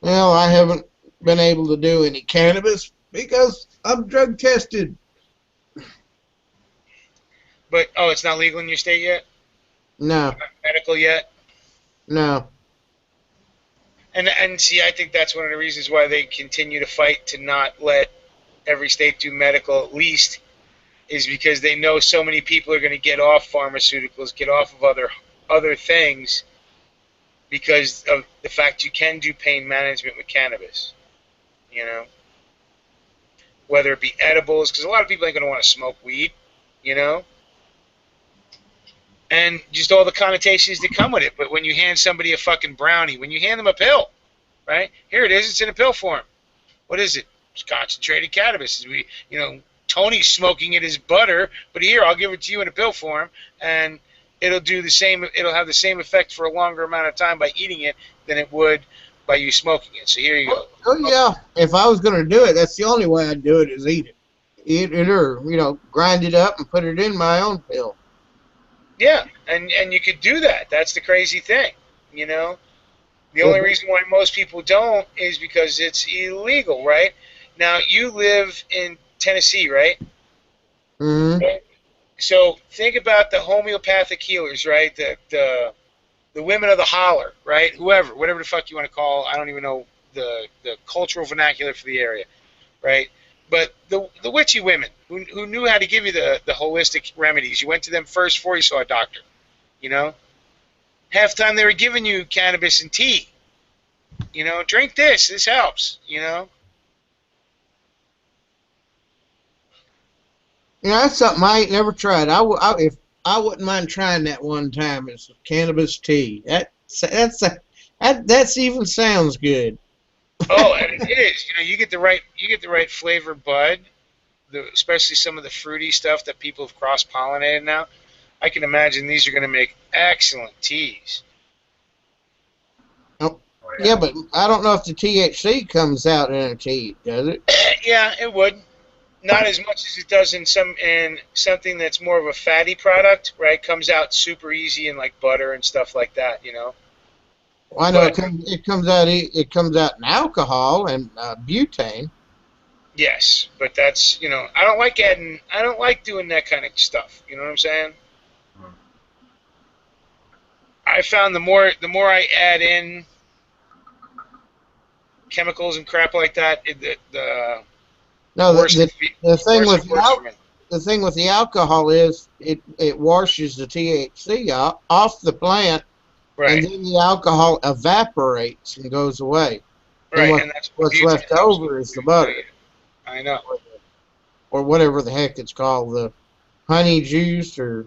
Well, I haven't been able to do any cannabis because I'm drug tested. But it's not legal in your state yet. No, Not medical yet. no. And see, I think that's one of the reasons why they continue to fight to not let every state do medical at least, is because they know so many people are going to get off pharmaceuticals, get off of other things because of the fact you can do pain management with cannabis. Whether it be edibles, because a lot of people ain't going to want to smoke weed, you know, and just all the connotations that come with it. But when you hand somebody a fucking brownie, when you hand them a pill, right? Here it is. It's in a pill form. What is it? It's concentrated cannabis. Tony's smoking it as butter, but here I'll give it to you in a pill form, and it'll do the same. It'll have the same effect for a longer amount of time by eating it than it would by you smoking it. So here you go. Oh yeah. If I was going to do it, that's the only way I'd do it is eat it. Eat it or grind it up and put it in my own pill. Yeah, and you could do that. That's the crazy thing. The only reason why most people don't is because it's illegal, right? Now, you live in Tennessee, right? Mm-hmm. So think about the homeopathic healers, right? The women of the holler, right? Whatever the fuck you want to call. I don't even know the cultural vernacular for the area. right? But the witchy women who knew how to give you the holistic remedies, you went to them first before you saw a doctor. You know, half the time they were giving you cannabis and tea. You know, drink this. This helps. You know. Yeah, that's something I ain't never tried. If I wouldn't mind trying that one time. It's cannabis tea. That's even sounds good. Oh, and it is. You know, you get the right flavor bud, especially some of the fruity stuff that people have cross pollinated now. I can imagine these are going to make excellent teas. Oh, Oh, yeah, but I don't know if the THC comes out in a tea, does it? Yeah, it would. Not as much as it does in something that's more of a fatty product, right? Comes out super easy in like butter and stuff like that, you know. Well, I know But it comes out in alcohol and butane. yes, but that's I don't like doing that kind of stuff. You know what I'm saying? Hmm. I found the more I add in chemicals and crap like that, the No, worse the thing worse with it works for me. the thing with the alcohol is it washes the THC off the plant, and Right, then the alcohol evaporates and goes away. And right, and that's what what's butane left helps with. over is the butter I know. or whatever the heck it's called, the honey juice or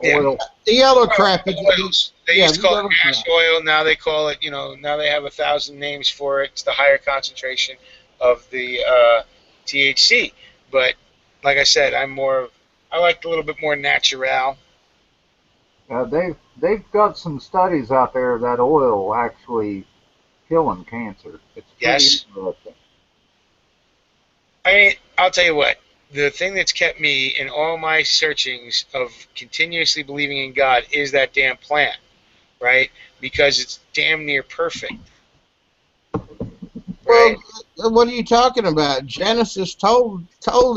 Yeah. Oil. the yellow Well, crap. oils. They Yeah, used to the call it yellow ash crap. oil. Now they call it, now they have 1,000 names for it. It's the higher concentration of the THC. But like I said, I like a little bit more natural. They've got some studies out there that oil actually killing cancer. It's pretty Yes. interesting. I mean, I'll tell you what. The thing that's kept me in all my searchings of continuously believing in God is that damn plant, right? Because it's damn near perfect, right? Well, what are you talking about? Genesis told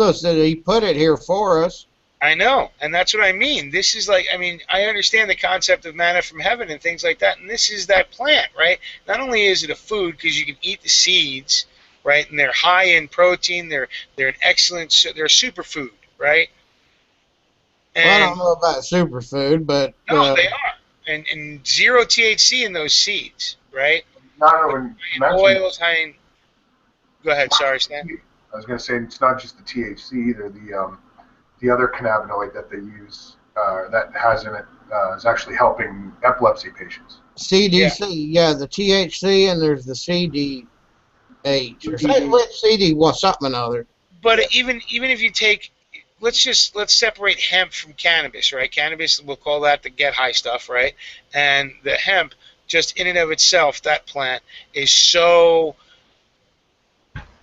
us that he put it here for us. I know, and that's what I mean. This is like, I mean, I understand the concept of manna from heaven and things like that, and this is that plant, right? Not only is it a food because you can eat the seeds, right, and they're high in protein, they're an excellent, they're a superfood, right? Well, I And don't know about superfood, but no, they are, and zero THC in those seeds, right? Not But when you high in mentioned, oils, high in. Go ahead, sorry, Stan. I was going to say it's not just the THC either. The other cannabinoid that they use that has in it is actually helping epilepsy patients. Yeah, CDC, yeah, the THC and there's the CDH or CD, well, something or other. but even if you take, let's separate hemp from cannabis, right? Cannabis, we'll call that the get high stuff, right? And the hemp, just in and of itself, that plant is so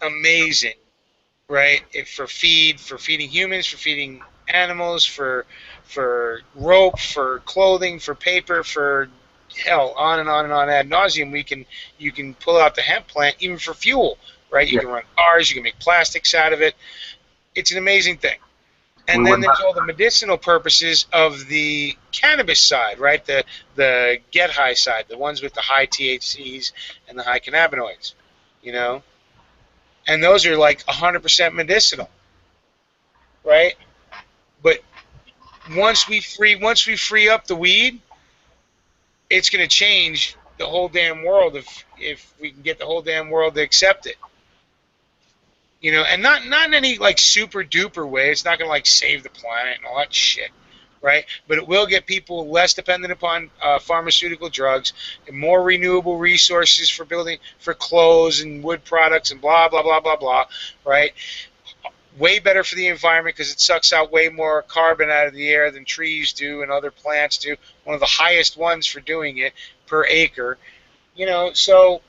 amazing, right? For feeding humans, for feeding animals, for rope, for clothing, for paper, for hell, on and on and on ad nauseum. You can pull out the hemp plant even for fuel, right? You Yeah, can run cars, you can make plastics out of it. It's an amazing thing. we And then wouldn't there's have, all the medicinal purposes of the cannabis side, right? The get high side, the ones with the high THCs and the high cannabinoids, you know. And those are like 100% medicinal, right? But once we free up the weed, it's going to change the whole damn world if we can get the whole damn world to accept it. You know, and not in any like super duper way. It's not going to like save the planet and all that shit, right? But it will get people less dependent upon pharmaceutical drugs and more renewable resources for building for clothes and wood products and blah blah blah blah blah, right? Way better for the environment because it sucks out way more carbon out of the air than trees do and other plants do. One of the highest ones for doing it per acre, you know. So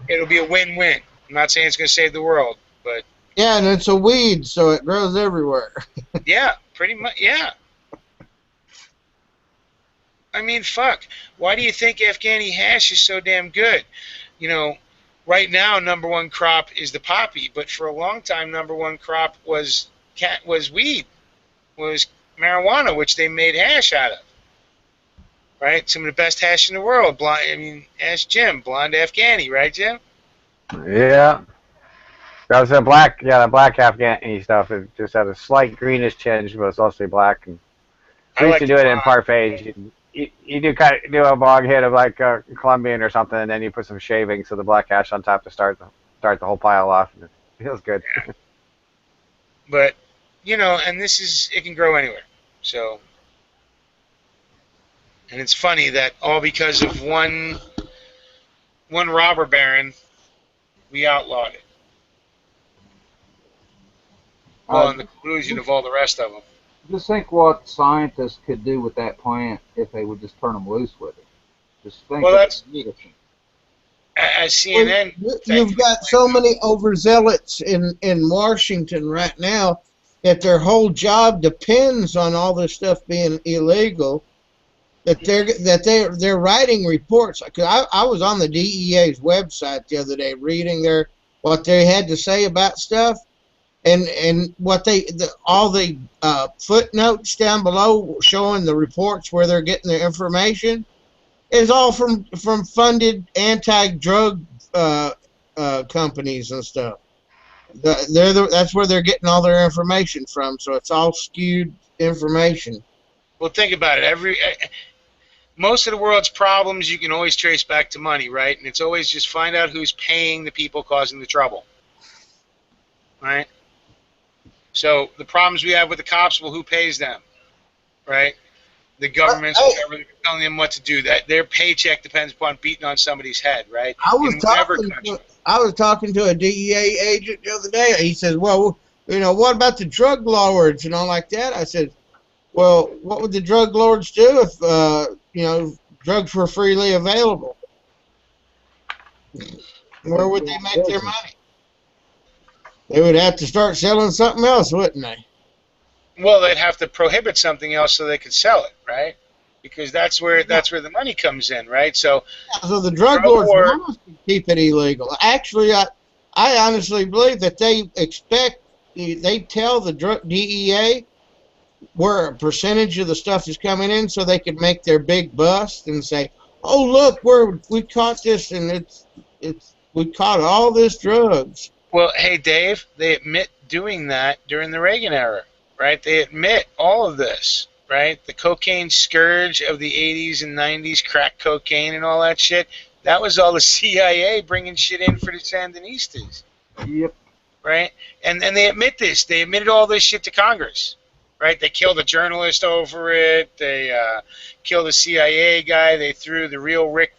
it'll be a win-win. I'm not saying it's going to save the world, but Yeah, and it's a weed, so it grows everywhere. yeah, pretty much. Yeah. I mean, fuck. Why do you think Afghani hash is so damn good? You know, right now number one crop is the poppy, but for a long time number one crop was weed, was marijuana, which they made hash out of. Right? Some of the best hash in the world. Blonde, I mean, ask Jim, blonde Afghani, right, Jim? Yeah. That was a black, yeah, the black Afghani stuff. It just had a slight greenish tinge, but it's mostly black. And I we used like to the do it in blonde. parfaits. You do kind of do a bog hit of like Colombian or something, and then you put some shavings of the black ash on top to start the whole pile off. And it feels good. But and it can grow anywhere. So, and it's funny that all because of one robber baron, we outlawed it. Well, in the collusion of all the rest of them. Just think what scientists could do with that plant if they would just turn them loose with it. Just think Well, of that's the medicine. as CNN. You've got so many overzealots in Washington right now that their whole job depends on all this stuff being illegal. That they're writing reports. Cause I was on the DEA's website the other day reading what they had to say about stuff, and what all the footnotes down below showing the reports where they're getting their information is all from funded anti-drug companies and stuff. That's where they're getting all their information from. So it's all skewed information. Well, think about it. Most of the world's problems you can always trace back to money, right? And it's always just find out who's paying the people causing the trouble, right? So the problems we have with the cops, well, who pays them, right? The governments, whatever, they're telling them what to do. That their paycheck depends upon beating on somebody's head, right? I was talking to a DEA agent the other day. He says, "Well, what about the drug lords and all like that?" I said, "Well, what would the drug lords do if drugs were freely available? Where would they make their money? They would have to start selling something else, wouldn't they?" Well, they'd have to prohibit something else so they could sell it, right? Because that's where the money comes in, right? So the drug lords want to keep it illegal. Actually, I honestly believe that they tell the DEA where a percentage of the stuff is coming in so they could make their big bust and say, "Oh, look, we caught this, and we caught all this drugs." Well, hey, Dave, they admit doing that during the Reagan era, right? They admit all of this, right? The cocaine scourge of the 80s and 90s, crack cocaine and all that shit, that was all the CIA bringing shit in for the Sandinistas. Yep. Right? And they admit this. They admitted all this shit to Congress, right? They killed a journalist over it. They killed a CIA guy. They threw the real Rick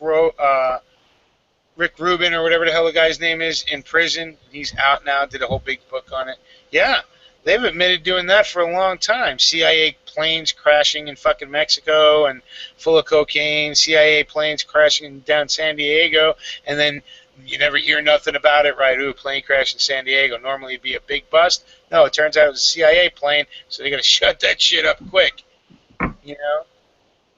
Rubin or whatever the hell the guy's name is in prison. He's out now, did a whole big book on it. Yeah, they've admitted doing that for a long time. CIA planes crashing in fucking Mexico and full of cocaine. CIA planes crashing down San Diego, and then you never hear nothing about it, right? Ooh, plane crash in San Diego. Normally it'd be a big bust. No, it turns out it was a CIA plane, so they got to shut that shit up quick. You know?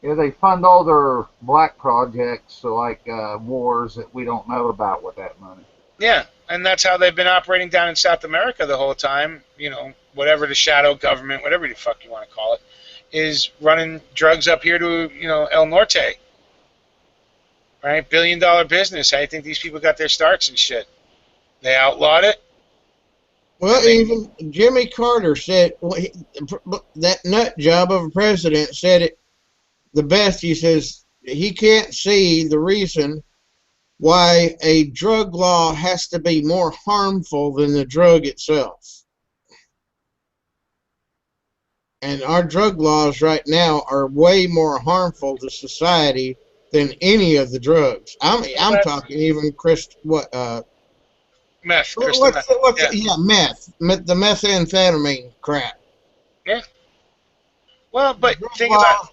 Yeah, they fund all their black projects, so like wars that we don't know about with that money. Yeah, and that's how they've been operating down in South America the whole time. Whatever the shadow government, whatever the fuck you want to call it, is running drugs up here to, El Norte. Right? $1 billion business. How do you think these people got their starts and shit? They outlawed it? Well, even Jimmy Carter said, that nut job of a president said it the best. He says he can't see the reason why a drug law has to be more harmful than the drug itself. And our drug laws right now are way more harmful to society than any of the drugs. I'm talking even meth. Meth. The methamphetamine crap. Yeah. Well, but think about it.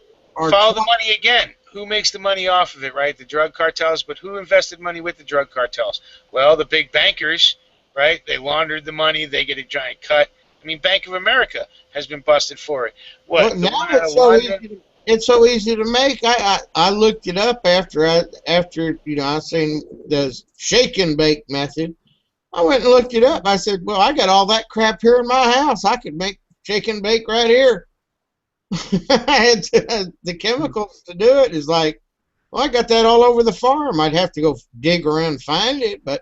Follow the money again. Who makes the money off of it, right? The drug cartels, but who invested money with the drug cartels? Well, the big bankers, right? They laundered the money. They get a giant cut. I mean, Bank of America has been busted for it. What? Well, now it's so easy to make. I looked it up after I seen the shake and bake method. I went and looked it up. I said, well, I got all that crap here in my house. I could make shake and bake right here. The chemicals to do it is like, well, I got that all over the farm. I'd have to go dig around and find it, but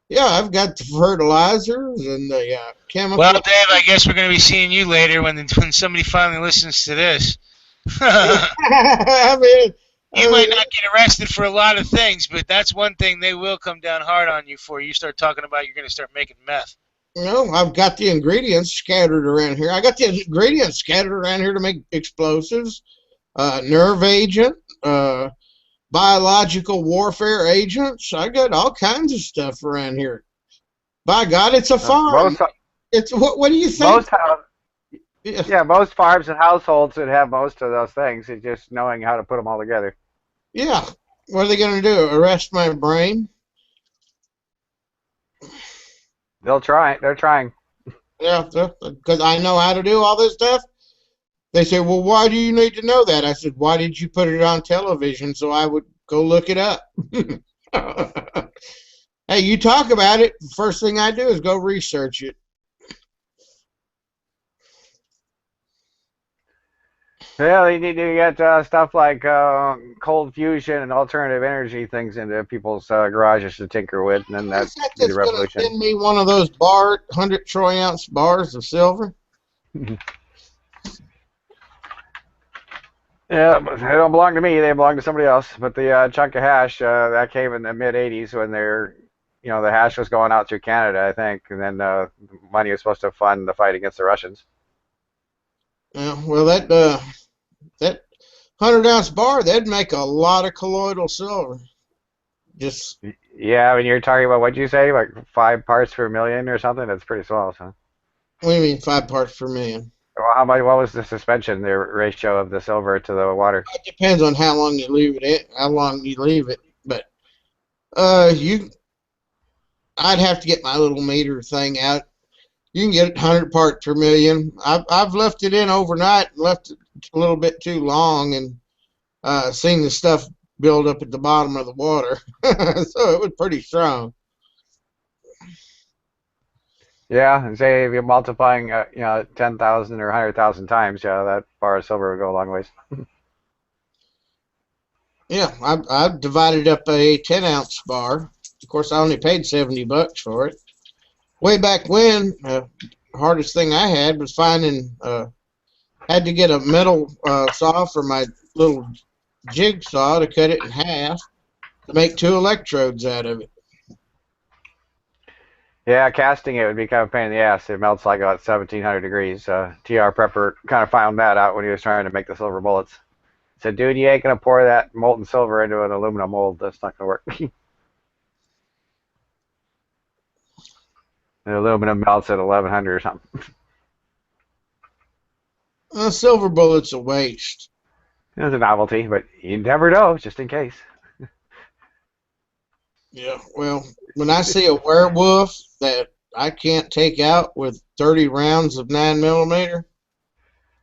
Yeah, I've got the fertilizers and the chemical. Well, Dave, I guess we're going to be seeing you later when somebody finally listens to this. I mean, You might not get arrested for a lot of things, but that's one thing they will come down hard on you for. You start talking about you're going to start making meth. I've got the ingredients scattered around here. I got the ingredients scattered around here to make explosives, nerve agent, biological warfare agents. I got all kinds of stuff around here. By God, it's a farm. Most It's what do you think? most yeah, most farms and households would have most of those things. It's just knowing how to put them all together. Yeah. What are they going to do? Arrest my brain? They'll try. They're trying. Yeah, because I know how to do all this stuff. They say, well, why do you need to know that? I said, why did you put it on television so I would go look it up? Hey, you talk about it. The first thing I do is go research it. Yeah, they need to get stuff like cold fusion and alternative energy things into people's garages to tinker with, and then that's That's the going to revolution. send me one of those 100 troy ounce bars of silver. Yeah, but they don't belong to me. They belong to somebody else. But the chunk of hash that came in the mid '80s when the hash was going out through Canada, I think, and then money was supposed to fund the fight against the Russians. Yeah, well, that 100 ounce bar, that'd make a lot of colloidal silver. Just Yeah, when you're talking about, what'd you say, like 5 parts per million or something? That's pretty small, so. what do you mean 5 parts per million? Well, how much? What was the suspension, the ratio of the silver to the water? It depends on how long you leave it. But I'd have to get my little meter thing out. You can get 100 parts per million. I've left it in overnight and left it a little bit too long and seen the stuff build up at the bottom of the water. So it was pretty strong. Yeah, and say if you're multiplying, 10,000 or 100,000 times, yeah, that bar of silver would go a long ways. Yeah, I've divided up a 10 ounce bar. Of course, I only paid $70 for it. Way back when, hardest thing I had was finding. Had to get a metal saw for my little jigsaw to cut it in half to make 2 electrodes out of it. Yeah, casting it would be kind of a pain in the ass. It melts like about 1,700 degrees. TR Prepper kind of found that out when he was trying to make the silver bullets. He said, dude, you ain't going to pour that molten silver into an aluminum mold. That's not going to work. The aluminum melts at 1,100 or something. Silver bullet's a waste. It was a novelty, but you never know, just in case. Yeah, well, when I see a werewolf that I can't take out with 30 rounds of 9mm,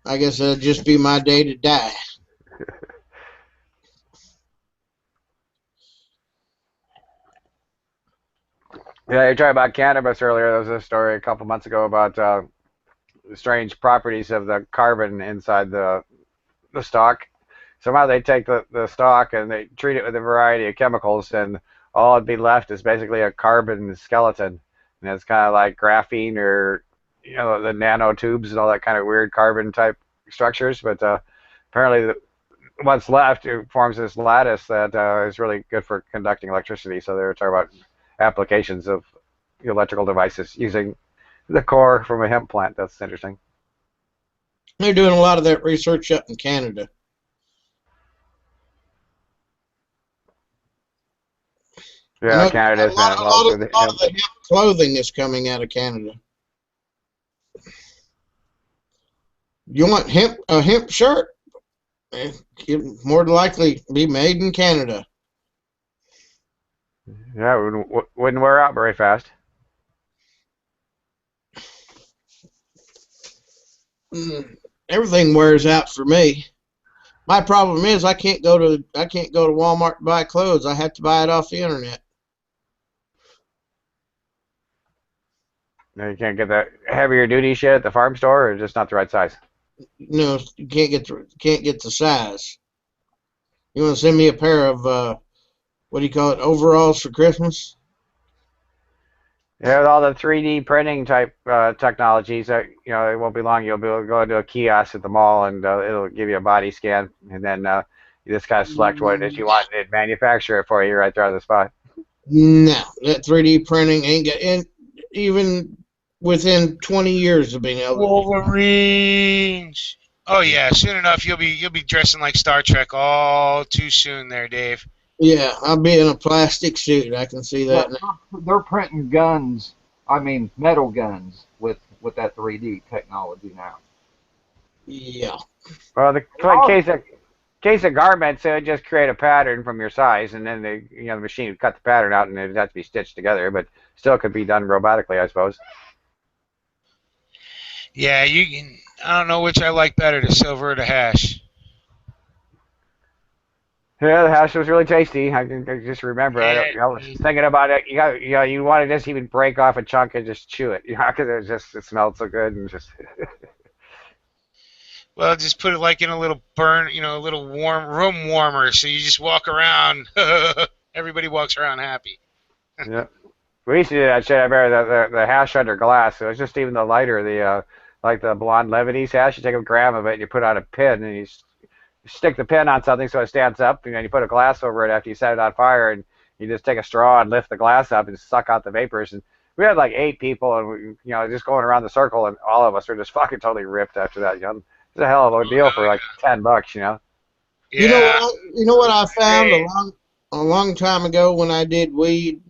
I guess that'll just be my day to die. Yeah, you talked about cannabis earlier. There was a story a couple months ago about the strange properties of the carbon inside the stalk. Somehow they take the stalk and they treat it with a variety of chemicals, and all it'd be left is basically a carbon skeleton. And it's kind of like graphene or the nanotubes and all that kind of weird carbon type structures. But apparently, what's left, it forms this lattice that is really good for conducting electricity. So they were talking about applications of electrical devices using the core from a hemp plant. That's interesting. They're doing a lot of that research up in Canada. Yeah, Canada's a lot of the hemp clothing is coming out of Canada. You want a hemp shirt? It'll more than likely be made in Canada. Yeah, it wouldn't wear out very fast. Everything wears out for me. My problem is I can't go to Walmart to buy clothes. I have to buy it off the internet. No, you can't get that heavier duty shit at the farm store, or just not the right size. No, you can't get the size. You want to send me a pair of what do you call it, overalls for Christmas? Yeah, with all the 3D printing type technologies, it won't be long. You'll be able to go into a kiosk at the mall, and it'll give you a body scan, and then you just kind of select what it is you want, and it manufacture it for you right there on the spot. No, that 3D printing ain't got, and even within 20 years of being able to. Wolverines. Oh yeah, soon enough you'll be dressing like Star Trek all too soon there, Dave. Yeah, I'll be in a plastic suit. I can see Yeah, that now. they're printing guns. I mean, metal guns with that 3D technology now. Yeah. Well, the case of garments, it would just create a pattern from your size, and then the machine would cut the pattern out, and it'd have to be stitched together, but still could be done robotically, I suppose. Yeah, you can. I don't know which I like better, the silver or the hash. Yeah, the hash was really tasty. I just remember. Yeah, I was thinking about it. You want to just even break off a chunk and just chew it, because it smelled so good and just. well, just put it like in a little burn, a little warm room warmer, so you just walk around. Everybody walks around happy. Yeah, we used to do that shit. I remember the hash under glass. So it was just even the lighter, like the blonde Lebanese hash. You take a gram of it and you put on a pin, and you stick the pin on something so it stands up, and then you put a glass over it after you set it on fire, and you just take a straw and lift the glass up and suck out the vapors. And we had like 8 people, and just going around the circle, and all of us were just fucking totally ripped after that. It's a hell of a deal for like $10. You know Yeah. what I found Hey, a long time ago when I did weed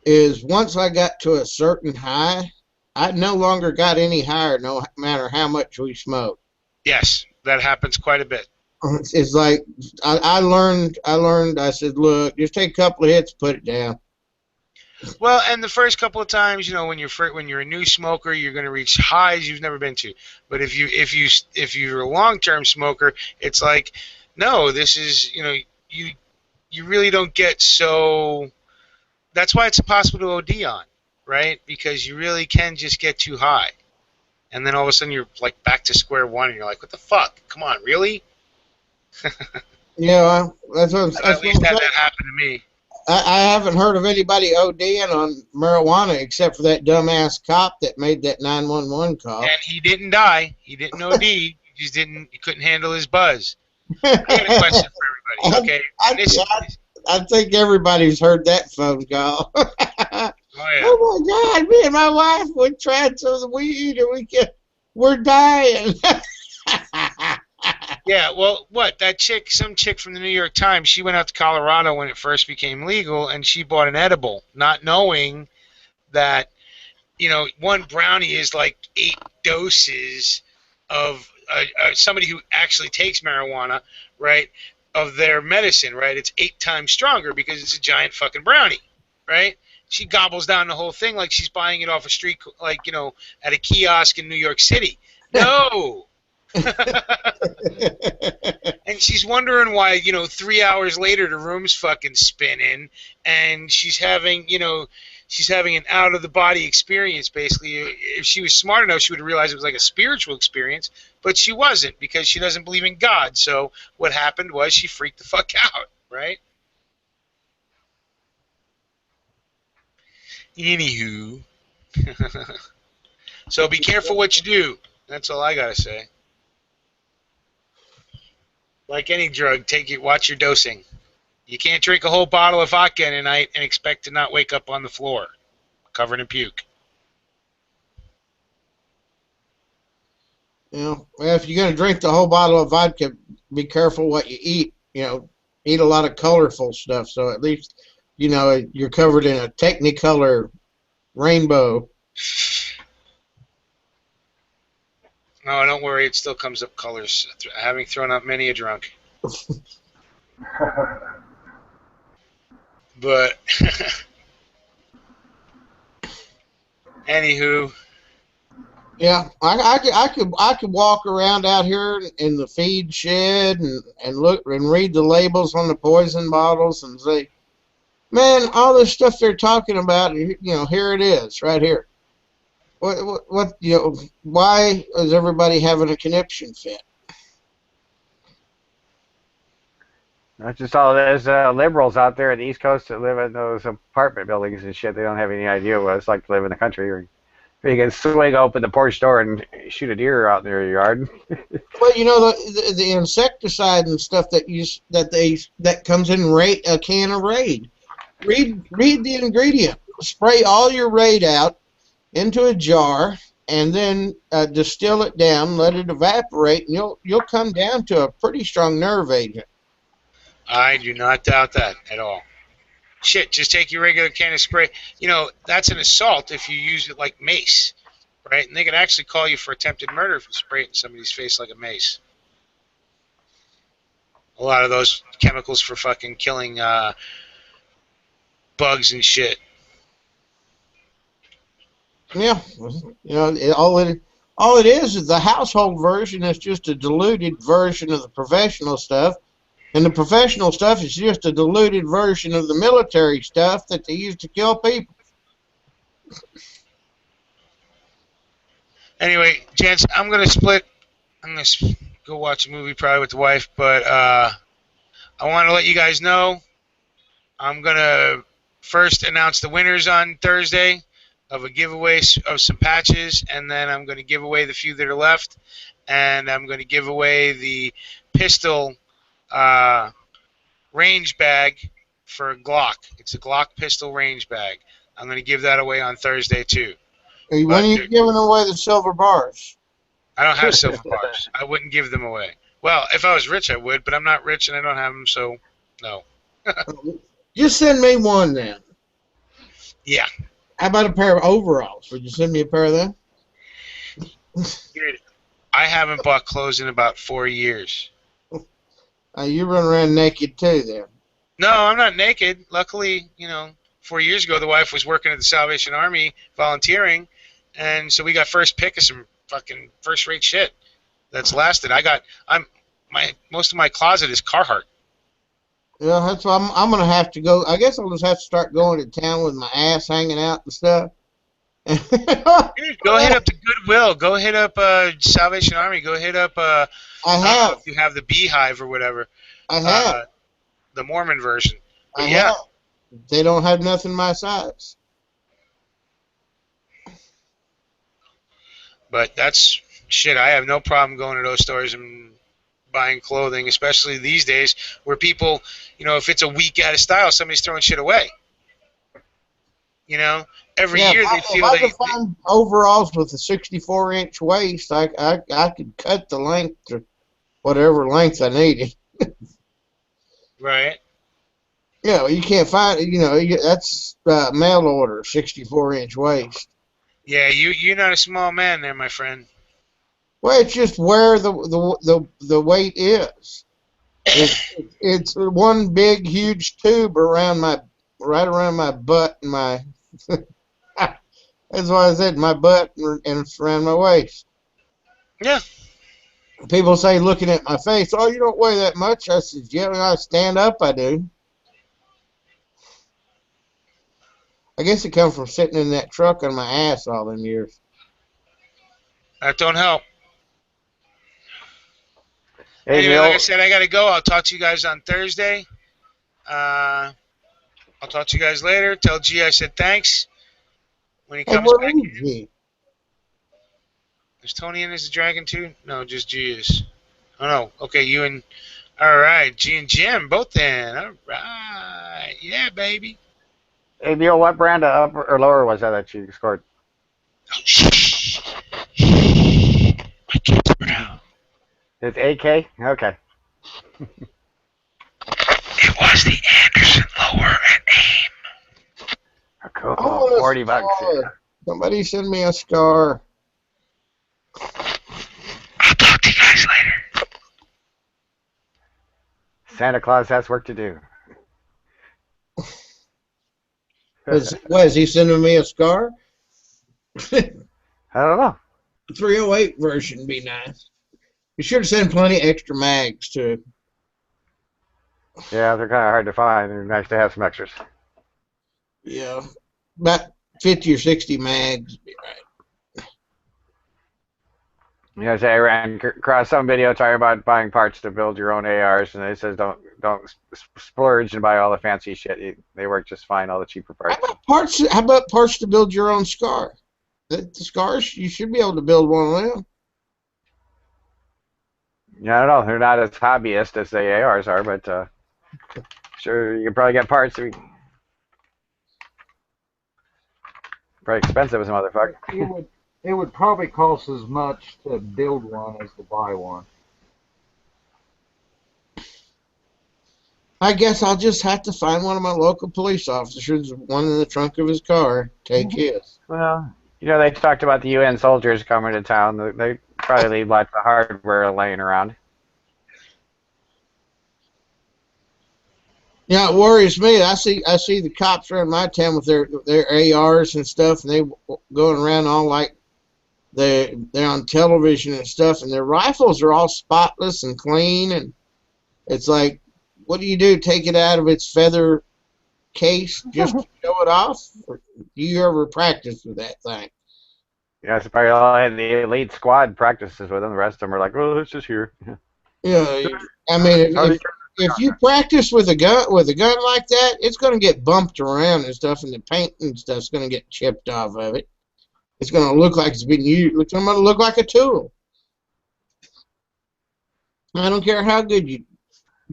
is once I got to a certain high, I no longer got any higher no matter how much we smoked. yes, that happens quite a bit. It's like I learned I said, look, just take a couple of hits, put it down. Well, and the first couple of times, when you're a new smoker, you're going to reach highs you've never been to. But if you're a long-term smoker, it's like, no, this is you really don't get so. That's why it's impossible to OD on, right? Because you really can just get too high, and then all of a sudden you're like back to square one, and you're like, what the fuck? Come on, really? Yeah, At that's what least I'm saying. that happened to me. I haven't heard of anybody ODing on marijuana except for that dumbass cop that made that 911 call. And he didn't die. He didn't OD. He just didn't. He couldn't handle his buzz. I got a question for everybody. Okay, and this. I think everybody's heard that phone call. Oh yeah. Oh my God, me and my wife we tried some weed and we're dying. Yeah. Well, what that chick? Some chick from the New York Times. She went out to Colorado when it first became legal, and she bought an edible, not knowing that one brownie is like 8 doses of somebody who actually takes marijuana, right? Of their medicine, right? It's 8 times stronger because it's a giant fucking brownie, right? She gobbles down the whole thing like she's buying it off a street, like at a kiosk in New York City. No. And she's wondering why 3 hours later the room's fucking spinning, and she's having an out of the body experience. Basically, if she was smart enough, she would have realized it was like a spiritual experience, but she wasn't because she doesn't believe in God. So what happened was she freaked the fuck out, right? Anywho, so be careful what you do. That's all I gotta say. Like any drug, watch your dosing. You can't drink a whole bottle of vodka in a night and expect to not wake up on the floor, covered in puke. Well, if you're going to drink the whole bottle of vodka, be careful what you eat. Eat a lot of colorful stuff, so at least you're covered in a Technicolor rainbow. No, don't worry. It still comes up colors. Having thrown out many a drunk. But anywho, Yeah, I could walk around out here in the feed shed and look and read the labels on the poison bottles and say, man, all this stuff they're talking about, here it is, right here. What why is everybody having a conniption fit? That's just all there's liberals out there in the East Coast that live in those apartment buildings and shit. They don't have any idea what it's like to live in the country. Or you can swing open the porch door and shoot a deer out in your yard. Well, you know the insecticide and stuff that comes in a can of Raid. Read the ingredient. Spray all your Raid out into a jar, and then distill it down. Let it evaporate, and you'll come down to a pretty strong nerve agent. I do not doubt that at all. Shit, just take your regular can of spray. You know, that's an assault if you use it like mace, right? And they can actually call you for attempted murder if you spray it in somebody's face like a mace. A lot of those chemicals for fucking killing bugs and shit. Yeah, you know, all it is the household version is just a diluted version of the professional stuff. And the professional stuff is just a diluted version of the military stuff that they use to kill people. Anyway, gents, I'm going to split. I'm going to go watch a movie probably with the wife, but I want to let you guys know I'm going to first announce the winners on Thursday of a giveaway of some patches, and then I'm going to give away the few that are left, and I'm going to give away the pistol range bag for a Glock. It's a Glock pistol range bag. I'm going to give that away on Thursday too. When are you giving away the silver bars? I don't have silver bars. I wouldn't give them away. Well, if I was rich, I would, but I'm not rich and I don't have them, so no. Just send me one then. Yeah. How about a pair of overalls? Would you send me a pair of them? Dude, I haven't bought clothes in about 4 years. You run around naked too then. No, I'm not naked. Luckily, 4 years ago, the wife was working at the Salvation Army volunteering, and so we got first pick of some fucking first-rate shit that's lasted. Most of my closet is Carhartt. Yeah, that's why I'm gonna have to go. I guess I'll just have to start going to town with my ass hanging out and stuff. Dude, go hit up the Goodwill. Go hit up Salvation Army. Go hit up. I have. If you have the Beehive or whatever. I have. The Mormon version. But I yeah. have. They don't have nothing my size. But that's shit. I have no problem going to those stores and buying clothing, especially these days where people, if it's a week out of style, somebody's throwing shit away. Every year they feel if I could find overalls with a 64-inch waist, I could cut the length to whatever length I needed. Right. Yeah, you can't find. That's mail order, 64-inch waist. Yeah, you're not a small man there, my friend. Well, it's just where the weight is. It's one big huge tube right around my butt and my. That's why I said my butt and it's around my waist. Yeah. People say, looking at my face, "Oh, you don't weigh that much." I said, "Yeah, when I stand up, I do." I guess it comes from sitting in that truck on my ass all them years. That don't help. Hey, Anyway, Neil, like I said, I got to go. I'll talk to you guys on Thursday. I'll talk to you guys later. Tell G I said thanks when he comes back. Is Tony in as a dragon too? No, just G is. Oh, no. Okay, you and... All right, G and Jim, both in. All right. Yeah, baby. hey, Neil, what brand of upper or lower was that you scored? Oh, shh. My kids are out. It's AK? Okay. It was the Anderson lower at AIM. Cool. I want a 40 bucks. scar. Somebody send me a scar. I'll talk to you guys later. Santa Claus has work to do. Is he sending me a scar? I don't know. 308 version would be nice. You should send plenty extra mags too. Yeah, they're kind of hard to find. They're nice to have some extras. Yeah, about 50 or 60 mags would be right. I ran across some video talking about buying parts to build your own ARs, and it says don't don't splurge and buy all the fancy shit. They work just fine, all the cheaper How parts. about parts? How about parts to build your own scar? The scars, you should be able to build one of them. Yeah, I don't know. They're not as hobbyist as the ARs are, but sure, you can probably get parts. Probably expensive as a motherfucker. It would probably cost as much to build one as to buy one. I guess I'll just have to find one of my local police officers, one in the trunk of his car, take his. Well, they talked about the UN soldiers coming to town. They probably leave lots of hardware laying around. Yeah, it worries me. I see the cops around my town with their ARs and stuff, and they going around all like they're on television and stuff, and their rifles are all spotless and clean, and it's like, what do you do? Take it out of its feather case just to show it off? Or do you ever practice with that thing? Yeah, it's probably all the elite squad practices with them. The rest of them are like, well, it's just here. Yeah, I mean, if you practice with a gun like that, it's going to get bumped around and stuff, and the paint and stuff's going to get chipped off of it. It's going to look like it's been used. It's going to look like a tool. I don't care how good you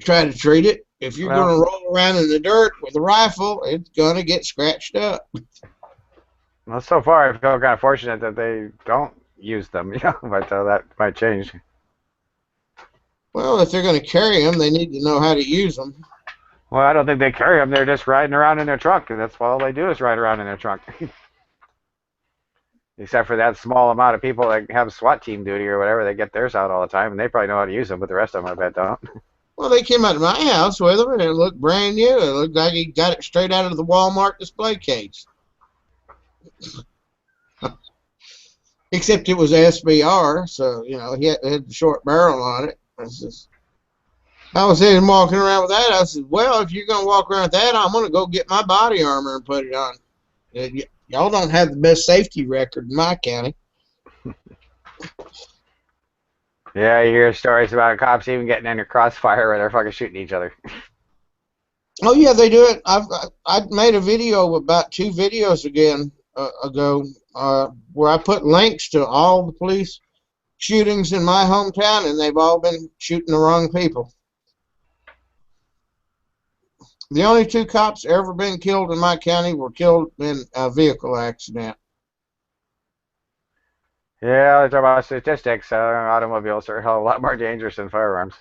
try to treat it. If you're going to roll around in the dirt with a rifle, it's going to get scratched up. Well, so far I feel kind of fortunate that they don't use them, but that might change. Well, if they're going to carry them, they need to know how to use them. Well, I don't think they carry them. They're just riding around in their trunk, and that's all they do is ride around in their trunk. Except for that small amount of people that have SWAT team duty or whatever, they get theirs out all the time, and they probably know how to use them, but the rest of them, I bet, don't. Well, they came out of my house with them, and it looked brand new. It looked like he got it straight out of the Walmart display case. Except it was SBR, so, he had the short barrel on it. I was sitting walking around with that. I said, well, if you're going to walk around with that, I'm going to go get my body armor and put it on. Y'all don't have the best safety record in my county. Yeah, you hear stories about cops even getting in a crossfire where they're fucking shooting each other. Oh, yeah, they do it. I made a video about 2 videos ago where I put links to all the police shootings in my hometown, and they've all been shooting the wrong people. The only 2 cops ever been killed in my county were killed in a vehicle accident. Yeah, they talk about statistics. Automobiles are a hell of a lot more dangerous than firearms.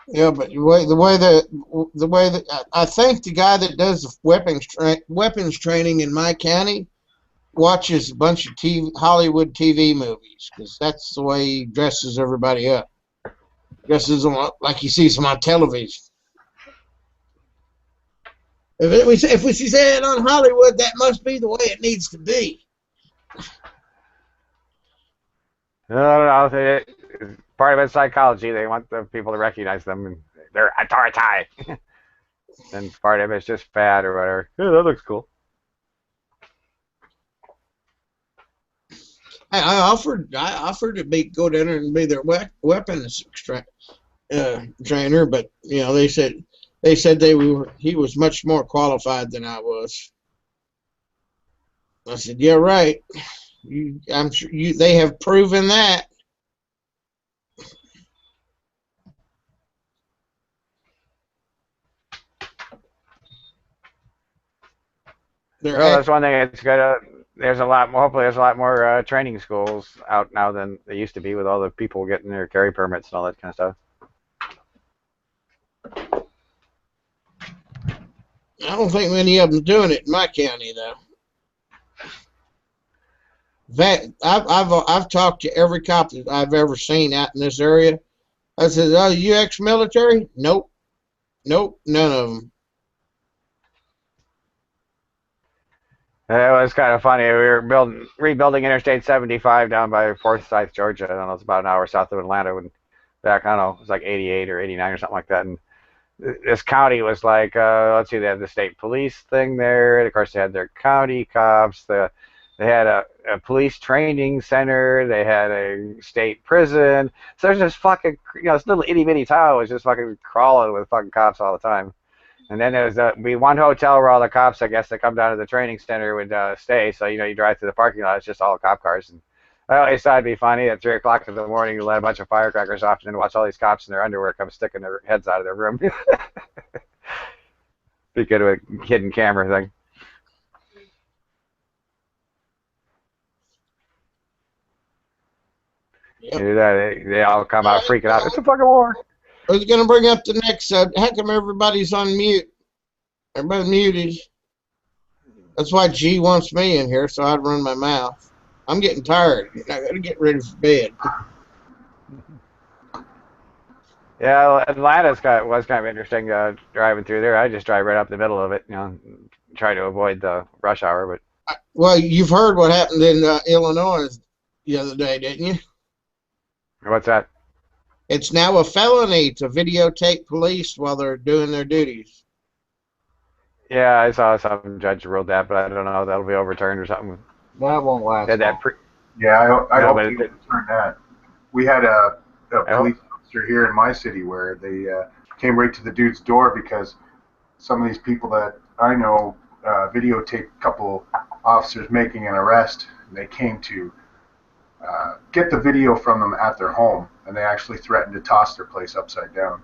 Yeah, but the way that I think the guy that does the weapons training in my county watches a bunch of Hollywood TV movies, because that's the way he dresses everybody up. Dresses them up like he sees them on television. If we see it on Hollywood, that must be the way it needs to be. No, part of it's psychology. They want the people to recognize them, and they're authority. And part of it's just fad or whatever. Yeah, that looks cool. I offered to go down there and be their weapons trainer, but they said he was much more qualified than I was. I said, yeah, right. I'm sure they have proven that. Well, that's one thing. It's good. There's a lot more. Hopefully, there's a lot more training schools out now than there used to be, with all the people getting their carry permits and all that kind of stuff. I don't think many of them doing it in my county, though. I've talked to every cop that I've ever seen out in this area. I said, "Oh, you ex-military?" Nope, none of them. It was kind of funny. We were rebuilding Interstate 75 down by Forsyth, Georgia. I don't know, it's about an hour south of Atlanta. When back, I don't know, it was like 88 or 89 or something like that. And this county was like, let's see, they had the state police thing there. And of course, they had their county cops. The They had a police training center. They had a state prison. So there's this fucking, this little itty bitty town was just fucking crawling with fucking cops all the time. And then there was one hotel where all the cops, I guess, that come down to the training center would stay. So you drive through the parking lot, it's just all cop cars. And I always thought it'd be funny at 3 o'clock in the morning you let a bunch of firecrackers off and then watch all these cops in their underwear come sticking their heads out of their room. Be good with a hidden camera thing. Yep. They all come out freaking out. It's a fucking war. I was going to bring up the next subject. How come everybody's on mute? Everybody's muted. That's why G wants me in here, so I'd run my mouth. I'm getting tired. I got to get ready for bed. Yeah, Atlanta's was kind of interesting driving through there. I just drive right up the middle of it, try to avoid the rush hour. But Well, you've heard what happened in Illinois the other day, didn't you? What's that? It's now a felony to videotape police while they're doing their duties. Yeah, I saw some judge ruled that, but I don't know. That'll be overturned or something. That won't last. Said that Yeah, I No, hope but they it- overturn that. We had a I police officer here in my city where they came right to the dude's door because some of these people that I know videotaped a couple officers making an arrest. And they came to get the video from them at their home, and they actually threatened to toss their place upside down.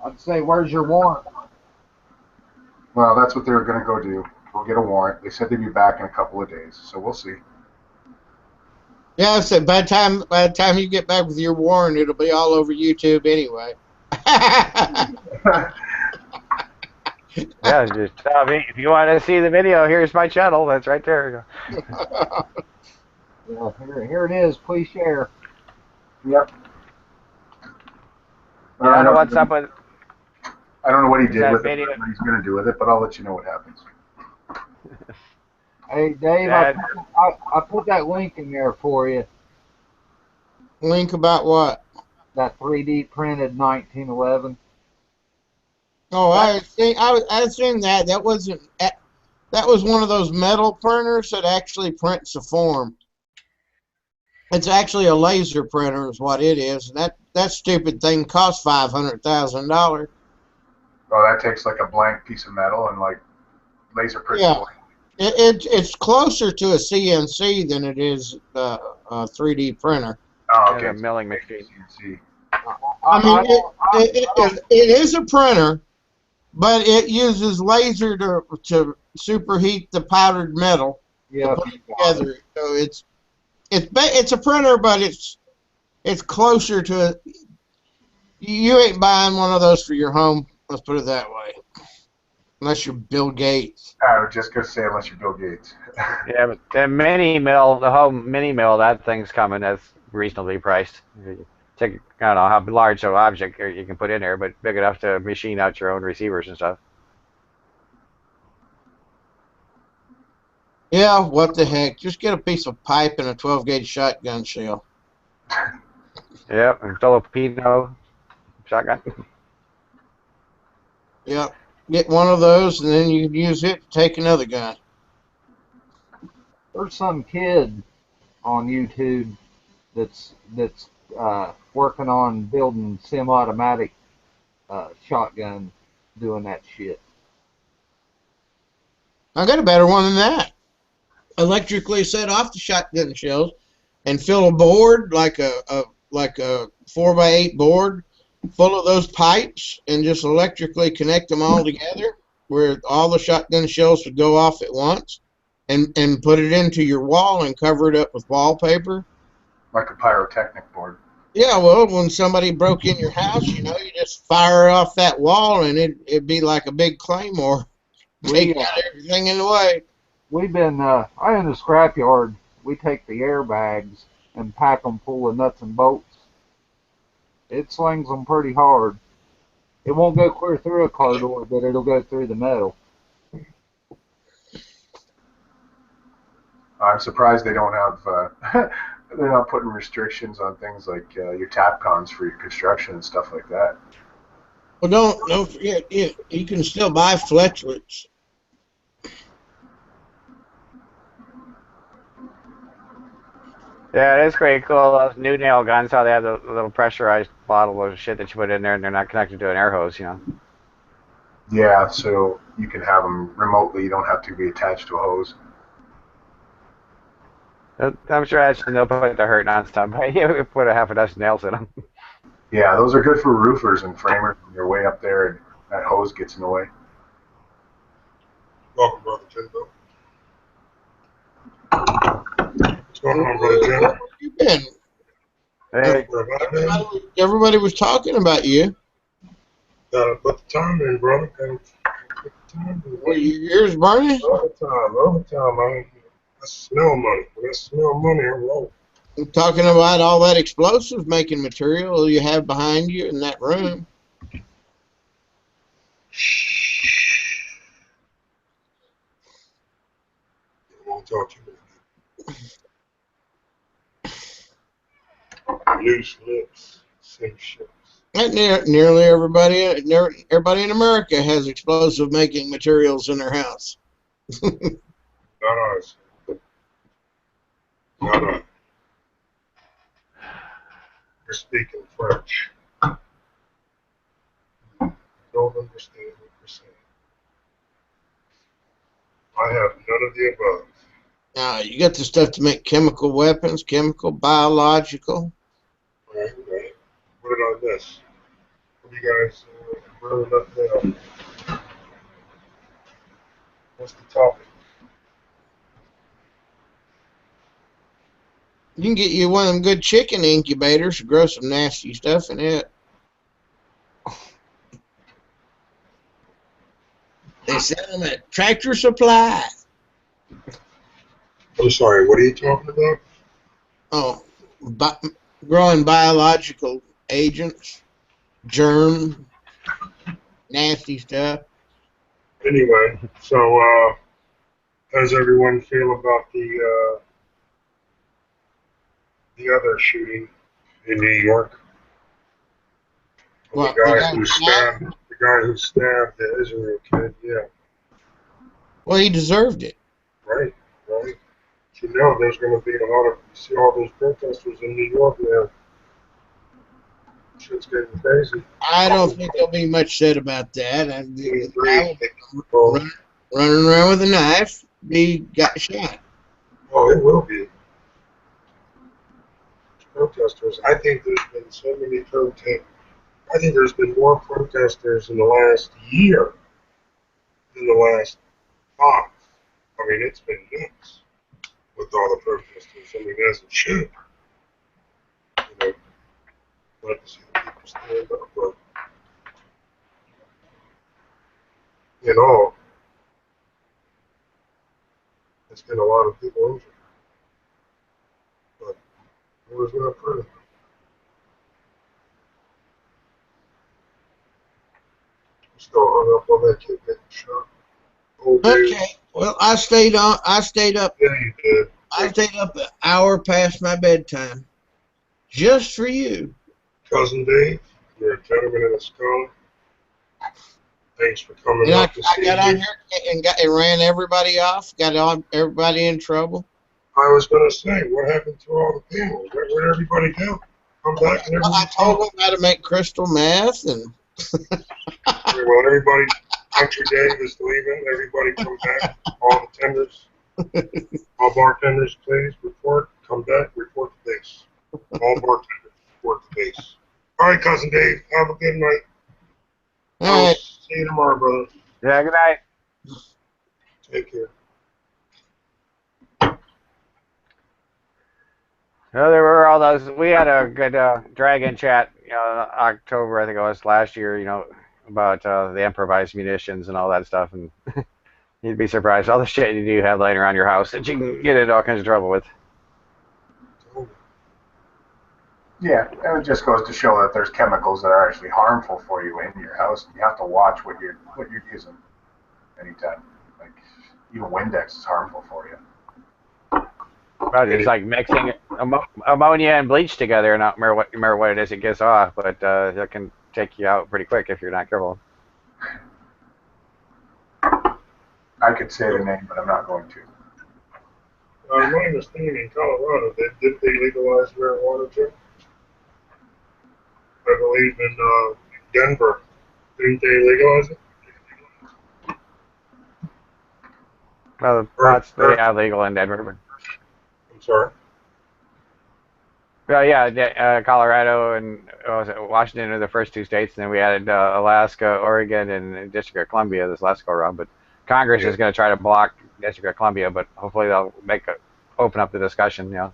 I'd say, where's your warrant? Well, that's what they were going to go do. Go get a warrant. They said they'd be back in a couple of days, so we'll see. Yeah, I said by the time you get back with your warrant, it'll be all over YouTube anyway. Yeah, just tell me if you want to see the video. Here's my channel. That's right there. Yeah, here it is. Please share. Yep. Yeah, I don't know what's up with. I don't know what he Is did that with video- it, what he's going to do with it, but I'll let you know what happens. Hey, Dave, I put that link in there for you. Link about what? That 3D printed 1911. Oh, I seen that. That was one of those metal printers that actually prints a form. It's actually a laser printer, is what it is. And that stupid thing costs $500,000. Oh, that takes like a blank piece of metal and like laser print. Yeah. It's closer to a CNC than it is a 3D printer. Oh, Okay, okay. milling machine. See. I mean, it is a printer, but it uses laser to superheat the powdered metal Yeah. to put it together. So it's a printer, but it's closer to a. You ain't buying one of those for your home. Let's put it that way. Unless you're Bill Gates. I was just going to say, unless you're Bill Gates. Yeah, but the home mini mill, that thing's coming. That's reasonably priced. You take, I don't know how large of object you can put in there, but big enough to machine out your own receivers and stuff. Yeah, what the heck? Just get a piece of pipe and a 12-gauge shotgun shell. Yep, and Filipino shotgun. Yep. Get one of those, and then you can use it to take another gun. There's some kid on YouTube that's working on building semi-automatic shotgun, doing that shit. I got a better one than that. Electrically set off the shotgun shells and fill a board like a 4x8 board full of those pipes and just electrically connect them all together where all the shotgun shells would go off at once and put it into your wall and cover it up with wallpaper. Like a pyrotechnic board. Yeah, well, when somebody broke in your house, you just fire off that wall and it'd be like a big claymore, taking out everything in the way. We've been, I in the scrapyard, we take the airbags and pack them full of nuts and bolts. It slings them pretty hard. It won't go clear through a car door, but it'll go through the metal. I'm surprised they don't have, they're not putting restrictions on things like your TAPCons for your construction and stuff like that. Well, don't forget, you can still buy fletchlets. Yeah, it is pretty cool. Those new nail guns, how they have the little pressurized bottle of shit that you put in there, and they're not connected to an air hose. Yeah, so you can have them remotely. You don't have to be attached to a hose. I'm sure that's no point to hurt nonstop, but you put a half a dozen nails in them. Yeah, those are good for roofers and framers when you're way up there and that hose gets in the way. Welcome, Brother Jimbo. What's going on, Brother Jim? Where have you been? Hey, Where have I been? Everybody was talking about you. Gotta put the time in, brother. Gotta put the time in. Well, your ears burning? Overtime. I smell money. When I smell money, I roll. I'm talking about all that explosives making material you have behind you in that room. I won't talk to you. Loose lips, same shit. Nearly everybody in America has explosive making materials in their house. Not us. Not us. We're speaking French. Don't understand what you're saying. I have none of the above. Now, you got the stuff to make chemical weapons, chemical, biological. Right. What did I miss? What do you guys really left out? What's the topic? You can get you one of them good chicken incubators to grow some nasty stuff in it. They sell them at Tractor Supply. I'm sorry, what are you talking about? Oh, growing biological agents, germ, nasty stuff. Anyway, so how does everyone feel about the other shooting in New York? What, The guy who stabbed the Israel kid, yeah. Well, he deserved it. Right. You know there's gonna be a lot of you see all those protesters in New York now. Shit's getting crazy. I don't think there'll be much said about that. We Running around with a knife, he got shot. Oh, it will be. Protesters. I think there's been so many protests. I think there's been more protesters in the last year than the last 5. I mean, it's been nuts with all the protesters. I mean, as it should. You know, like to see the people stand up, but in all, it's been a lot of people injured. But it was not pretty. Still hung up on that kid getting shot. Oh, dude. Okay. Well, I stayed up. Yeah, you did. I stayed up an hour past my bedtime, just for you. Cousin Dave, you're a gentleman and a scholar. Thanks for coming And up to I see got on me. here and ran everybody off. Got everybody in trouble. I was going to say, what happened to all the panels? Where'd everybody go? Come back and I everyone told talk. them how to make crystal meth, and Well, everybody, Country Dave is leaving. Everybody come back. All the tenders, all bartenders, please report. Come back, report to base. All bartenders, report to base. All right, Cousin Dave, have a good night. all right. See you tomorrow, brother. yeah, good night. Take care. No, there were all those. We had a good dragon chat, October, I think it was last year, about the improvised munitions and all that stuff. And you'd be surprised all the shit you do have laying around your house that you can get into all kinds of trouble with. Yeah, and it just goes to show that there's chemicals that are actually harmful for you in your house. You have to watch what you're using anytime. Like even Windex is harmful for you. Well, it's like mixing ammonia and bleach together, and not remember what it is it gets off, but that can take you out pretty quick if you're not careful. I could say the name, but I'm not going to. My understanding in Colorado, did they legalize marijuana too? I believe in Denver. Didn't they legalize it? Well, the Or, pot's or yeah, legal in Denver, but I'm sorry. well, yeah, Colorado and was it Washington are the first two states, and then we added Alaska, Oregon, and District of Columbia this last go around. But Congress Yeah, is going to try to block District of Columbia, but hopefully they'll open up the discussion. You know.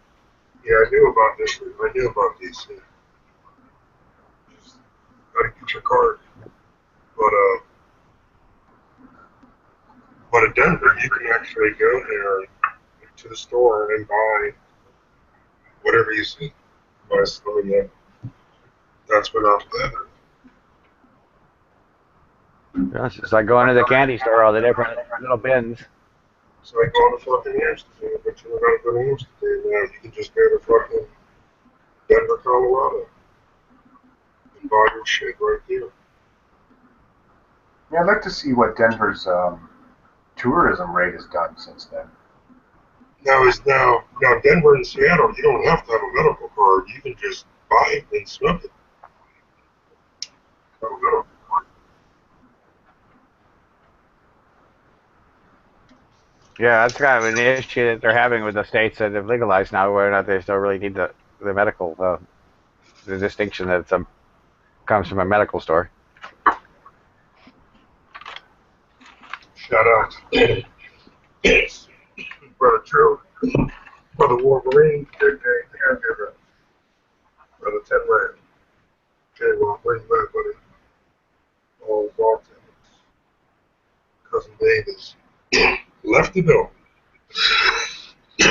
yeah, I knew about this. I knew about DC. Just gotta get your card. But in Denver, you can actually go there to the store and buy whatever you see. Buy something that's without leather. Yeah, it's just like going to the candy store, all the different little bins. So I go to fucking Amsterdam, but you're not going to Amsterdam now. You can just go to fucking Denver, Colorado, and buy your shit right there. Yeah, I'd like to see what Denver's tourism rate has done since then. Now Denver and Seattle, you don't have to have a medical card. You can just buy it and smoke it. No medical card. Yeah, that's kind of an issue that they're having with the states that have legalized now, whether or not they still really need the medical the distinction that it's comes from a medical store. Shout out to Brother True, Brother Wolverine, Big Day, Caregiver, Brother Ted Rand, J-Rock, bring back, buddy. All bartenders. Cousin Davis left the building. So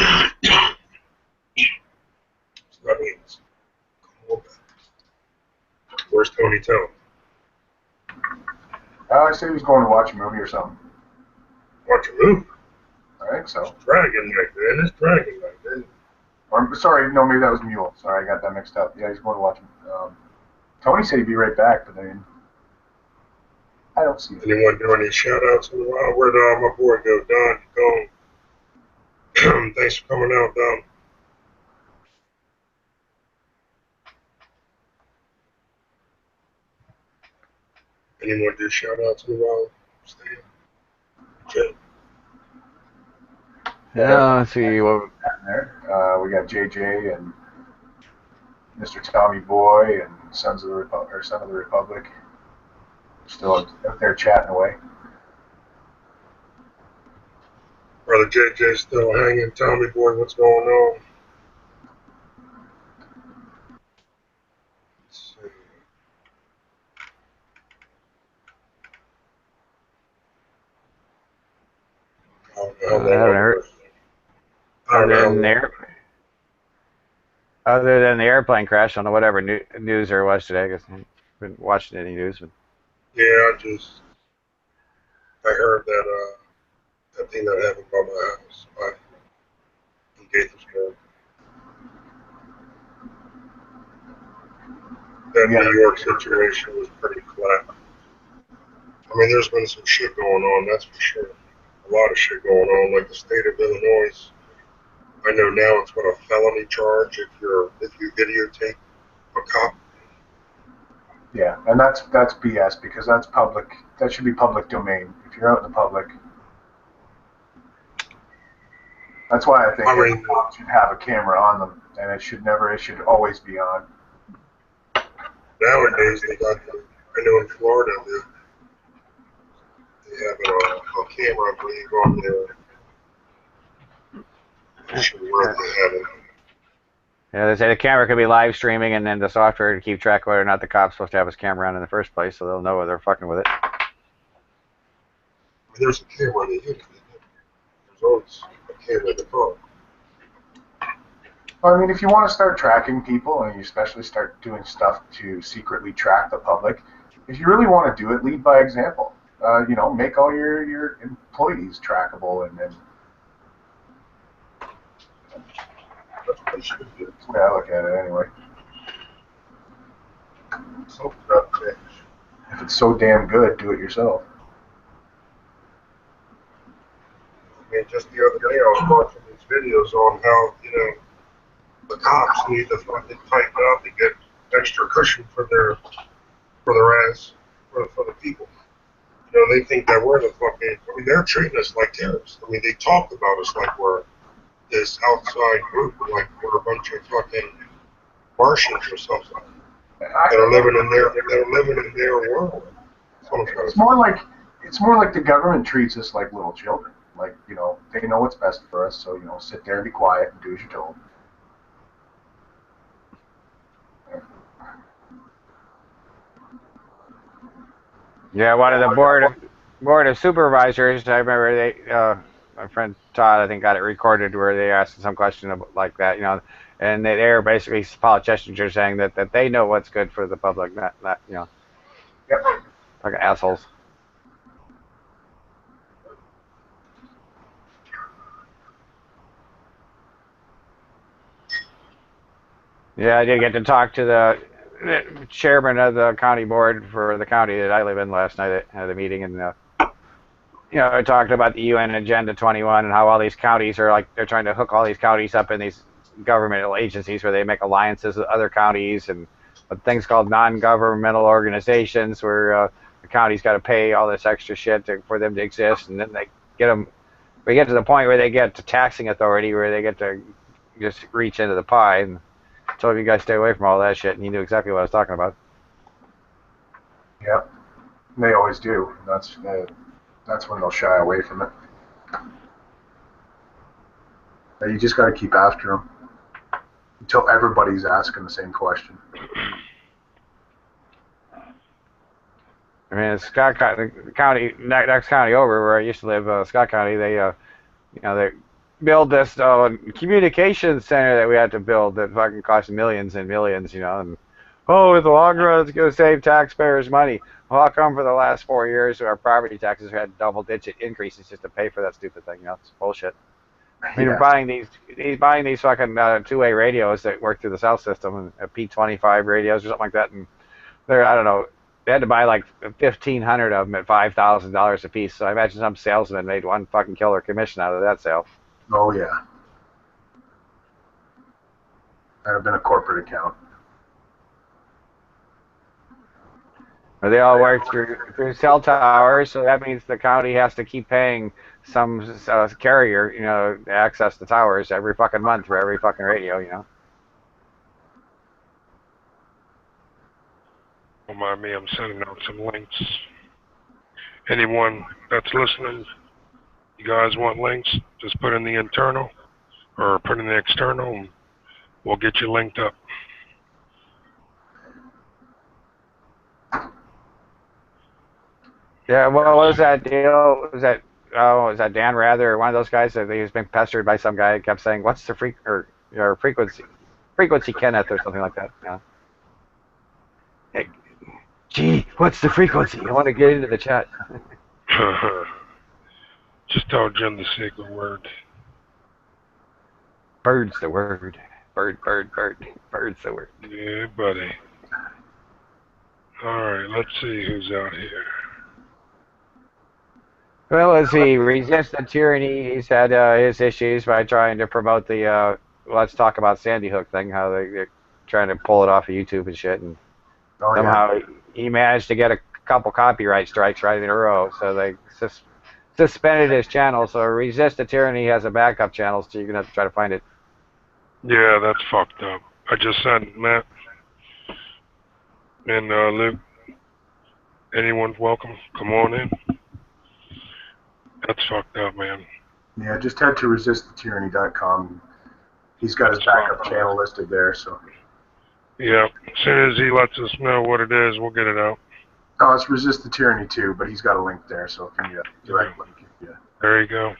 that means, come on back. Where's Tony Tone? I said he was going to watch a movie or something. Watch a movie. I think so. It's Dragon Night, man. It's Dragon Night, man. Or, sorry, no, maybe that was Mule. Sorry, I got that mixed up. Yeah, he's going to watch him. Tony said he'd be right back, but then I don't see it. Anyone do any shout outs in a while? Where'd my boy go? Don, gone. Thanks for coming out, Don. Anyone do shout outs in a while? Stay in. Yeah, let's see. Well, There. We got JJ and Mr. Tommy Boy and Sons of the Republic, or Son of the Republic. Still out there chatting away. Brother JJ still hanging. Tommy boy, what's going on? Let's see. I don't know how I haven't heard. I don't Other know than how long. other than the airplane crash, on whatever news there was today. I guess I haven't been watching any news. But Yeah, I heard that thing that happened by my house, in Gaithersburg. That Yeah. New York situation was pretty flat. I mean, there's been some shit going on, that's for sure. A lot of shit going on, like the state of Illinois. I know now it's what a felony charge if you videotape a cop. Yeah, and that's BS because that's public. That should be public domain. If you're out in the public, that's why I think I mean, every cop should have a camera on them, and it should always be on. nowadays they got I know in Florida they have a camera, I believe, on there. I'm not sure where they have it. yeah, they say the camera could be live streaming, and then the software to keep track of whether or not the cop's supposed to have his camera on in the first place, so they'll know whether they're fucking with it. I mean, there's a camera in the unit. There's always a camera in the car. Well, I mean, if you want to start tracking people, and you especially start doing stuff to secretly track the public, if you really want to do it, lead by example. Make all your employees trackable, and That's what they should do. that's the way I look at it anyway. Something's got to change. If it's so damn good, do it yourself. I mean, just the other day I was watching these videos on how, the cops need to fucking tighten up to get extra cushion for their ass, for the people. They think that we're the fucking, I mean, they're treating us like terrorists. I mean, they talk about us like we're this outside group, like we're a bunch of fucking Martians or something that are living in their world. It's more like the government treats us like little children. Like, they know what's best for us, so, sit there and be quiet and do as you're told. Yeah, one of the board of supervisors. I remember my friend Todd, I think, got it recorded where they asked some question about, like that, and they're basically politicians are saying that they know what's good for the public, not Yep. fucking assholes. Yeah, I did get to talk to the chairman of the county board for the county that I live in last night at a meeting, and I talked about the UN Agenda 21 and how all these counties are they're trying to hook all these counties up in these governmental agencies where they make alliances with other counties and things called non-governmental organizations where the county's got to pay all this extra shit for them to exist, and then we get to the point where they get to taxing authority where they get to just reach into the pie. And so you guys stay away from all that shit, and you knew exactly what I was talking about. Yep. They always do. That's when they'll shy away from it. You just got to keep after them until everybody's asking the same question. I mean, Scott County, the county next county over where I used to live, Scott County, they build this communication center that we had to build that fucking cost millions and millions, and in the long run it's going to save taxpayers money. Well, how come for the last 4 years our property taxes had double-digit increases just to pay for that stupid thing? It's bullshit. I mean, he's buying these fucking two-way radios that work through the South system, and P25 radios or something like that, and I don't know, they had to buy like 1,500 of them at $5,000 a piece. So I imagine some salesman made one fucking killer commission out of that sale. Oh yeah, that'd have been a corporate account. They all work through cell towers, so that means the county has to keep paying some carrier, to access the towers every fucking month for every fucking radio. Don't mind me, I'm sending out some links. Anyone that's listening, you guys want links, just put in the internal or put in the external, and we'll get you linked up. Yeah, what was that deal? Was that Dan Rather or one of those guys that he was being pestered by some guy who kept saying, "What's the frequency Kenneth," or something like that? Yeah. Hey, gee, what's the frequency? I want to get into the chat. Just tell Jim the secret word. Bird's the word. Bird. Bird's the word. Yeah, buddy. All right, let's see who's out here. Well, let's see. Resist the tyranny. He's had his issues by trying to promote the Let's Talk About Sandy Hook thing, how they're trying to pull it off of YouTube and shit. And somehow he managed to get a couple copyright strikes right in a row, so they suspended his channel. So Resist the Tyranny has a backup channel, so you're going to have to try to find it. Yeah, that's fucked up. I just sent Matt and Luke. Anyone's welcome. Come on in. That's fucked up, man. Yeah, just head to resistthetyranny.com. He's got his backup channel listed there, so. Yeah, as soon as he lets us know what it is, we'll get it out. Oh, it's Resist the Tyranny too, but he's got a link there, so if you need a direct link, yeah. There you go.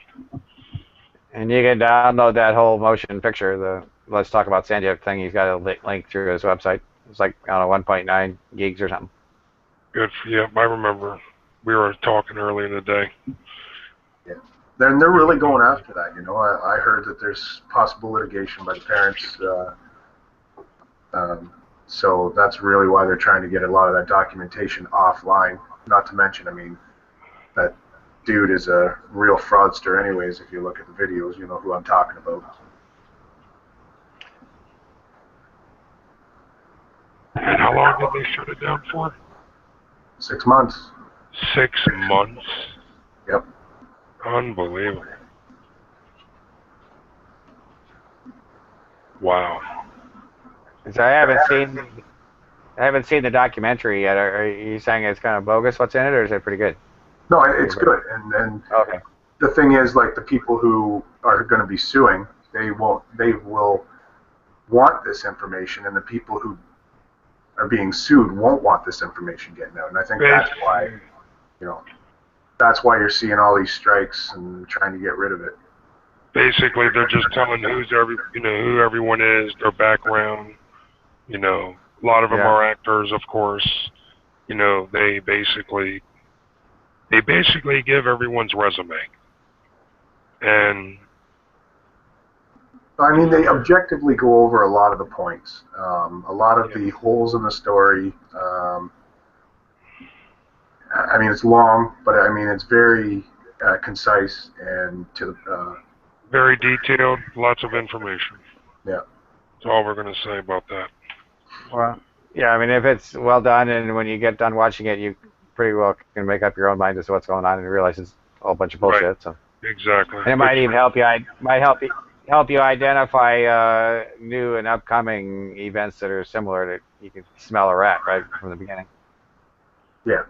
And you can download that whole motion picture, the Let's Talk About Sandy Hook thing. He's got a link through his website. It's like, I don't know, 1.9 gigs or something. Good. Yeah, I remember we were talking early in the day. Yeah, they're really going after that. I heard that there's possible litigation by the parents. So that's really why they're trying to get a lot of that documentation offline. Not to mention, I mean, that dude is a real fraudster anyways. If you look at the videos, you know who I'm talking about. And how long did they shut it down for? 6 months. 6 months? Yep. Unbelievable. Wow. So I haven't seen the documentary yet. Are you saying it's kind of bogus? What's in it, or is it pretty good? No, it's good. And Okay. the thing is, like, the people who are going to be suing, they will want this information, and the people who are being sued won't want this information getting out. And I think that's why, that's why you're seeing all these strikes and trying to get rid of it. Basically, they're just telling who everyone is, their background. A lot of them are actors, of course. They basically give everyone's resume. And I mean, they objectively go over a lot of the points, a lot of the holes in the story. I mean, it's long, but I mean, it's very concise and very detailed, lots of information. Yeah. That's all we're going to say about that. Well, yeah, I mean, if it's well done, and when you get done watching it, you pretty well can make up your own mind as to what's going on and realize it's a whole bunch of bullshit. Right. So Exactly. and it might even help you. Help you identify new and upcoming events that are similar. That you can smell a rat right from the beginning. Yeah.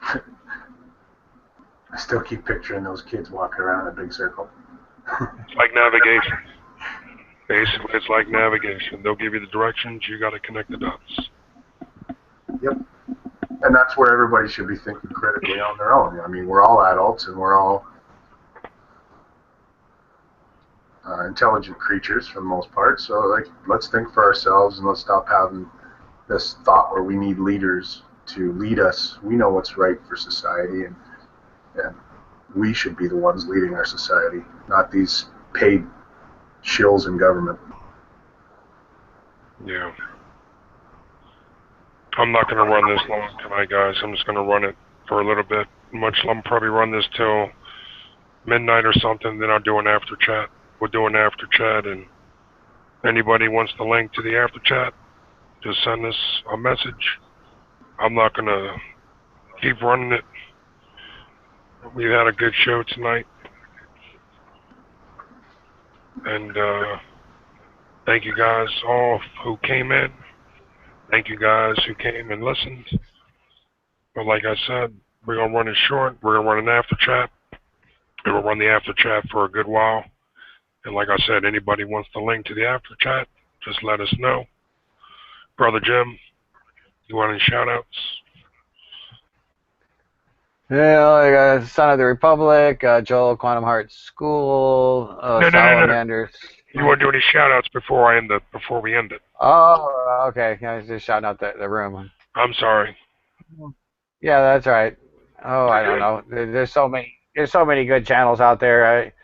I still keep picturing those kids walking around in a big circle. It's like navigation. Basically, it's like navigation. They'll give you the directions. You got to connect the dots. Yep. And that's where everybody should be thinking critically on their own. I mean, we're all adults and we're all intelligent creatures for the most part. So, like, let's think for ourselves and let's stop having this thought where we need leaders to lead us. We know what's right for society, and we should be the ones leading our society, not these paid shills in government. Yeah. I'm not going to run this long tonight, guys. I'm just going to run it for a little bit. I'll probably run this till midnight or something, then I'll do an after chat. We'll do an after chat, and anybody wants the link to the after chat, just send us a message. I'm not going to keep running it. We've had a good show tonight. And thank you guys all who came in. Thank you guys who came and listened. But like I said, we're going to run it short. We're going to run an after chat. And we'll run the after chat for a good while. And like I said, anybody wants the link to the after chat, just let us know. Brother Jim, you want any shout outs? Yeah, Son of the Republic, Joel Quantum Heart School, Salamanders. You want to do any shout outs before we end it? Oh, okay. Yeah, I was just shouting out the room. I'm sorry. Yeah, that's right. Oh, I don't know. There's so many good channels out there.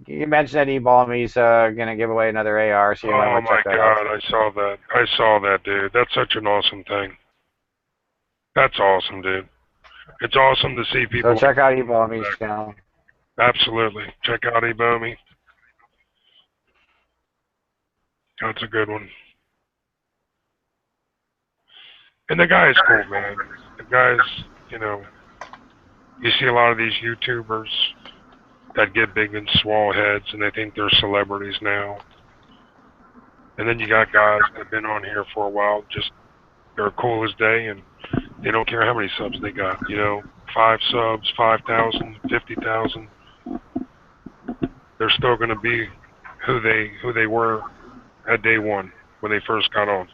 You mentioned that E-Balmy's gonna give away another AR, so you might want to check that out. Oh my God, I saw that, dude. That's such an awesome thing. That's awesome, dude. It's awesome to see people. So check out E-Balmy's channel. Absolutely. Check out E-Balmy. That's a good one. And the guy is cool, man. The guy's, you see a lot of these YouTubers that get big and swole heads and they think they're celebrities now. And then you got guys that have been on here for a while, just they're cool as day and they don't care how many subs they got, 5 subs, 5,000, 50,000. They're still going to be who they were at day one when they first got on,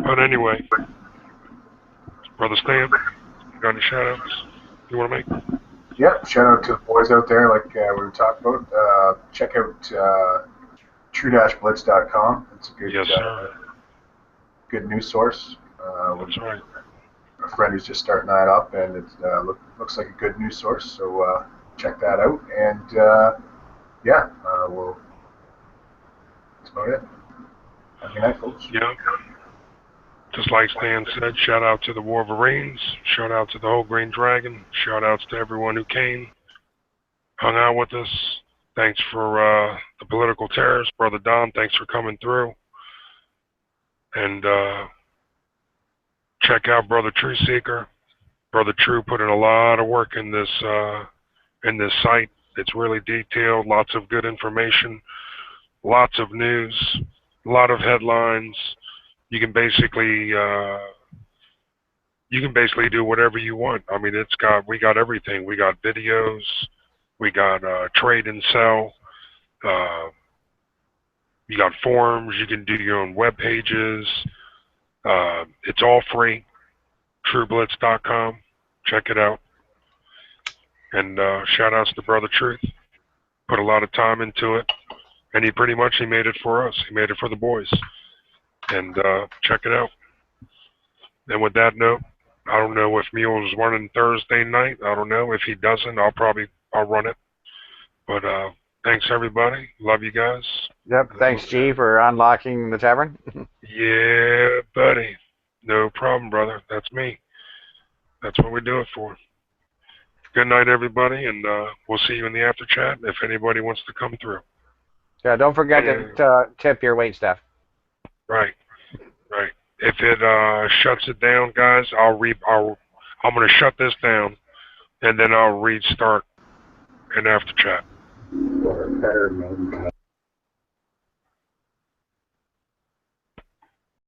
But anyway, Brother Stan, you got any shout-outs you want to make? Yeah, shout out to the boys out there, like we were talking about. Check out true-blitz.com. It's a good, good news source. That's right. A friend who's just starting that up, and it looks like a good news source. So check that out, and we'll That's about it. Have a good night, folks. Yeah. Just like Stan said, shout out to the Wolverines, shout out to the whole Green Dragon, shout outs to everyone who came, hung out with us. Thanks for the political terrorist, Brother Don. Thanks for coming through. And check out Brother True Seeker. Brother True put in a lot of work in this site. It's really detailed, lots of good information, lots of news, a lot of headlines. You can basically do whatever you want. I mean, we got everything. We got videos, we got trade and sell. You got forums. You can do your own web pages. It's all free. TrueBlitz.com. Check it out. And shout outs to Brother Truth. Put a lot of time into it, and he made it for us. He made it for the boys. And check it out. And with that note, I don't know if Mule's running Thursday night. I don't know. If he doesn't, I'll run it. But thanks, everybody. Love you guys. Yep. Thanks, G, for unlocking the tavern. Yeah, buddy. No problem, brother. That's me. That's what we do it for. Good night, everybody, and we'll see you in the after chat if anybody wants to come through. Yeah, don't forget to tip your wait staff. Right. If it shuts it down, guys, I'm going to shut this down, and then I'll restart an after chat.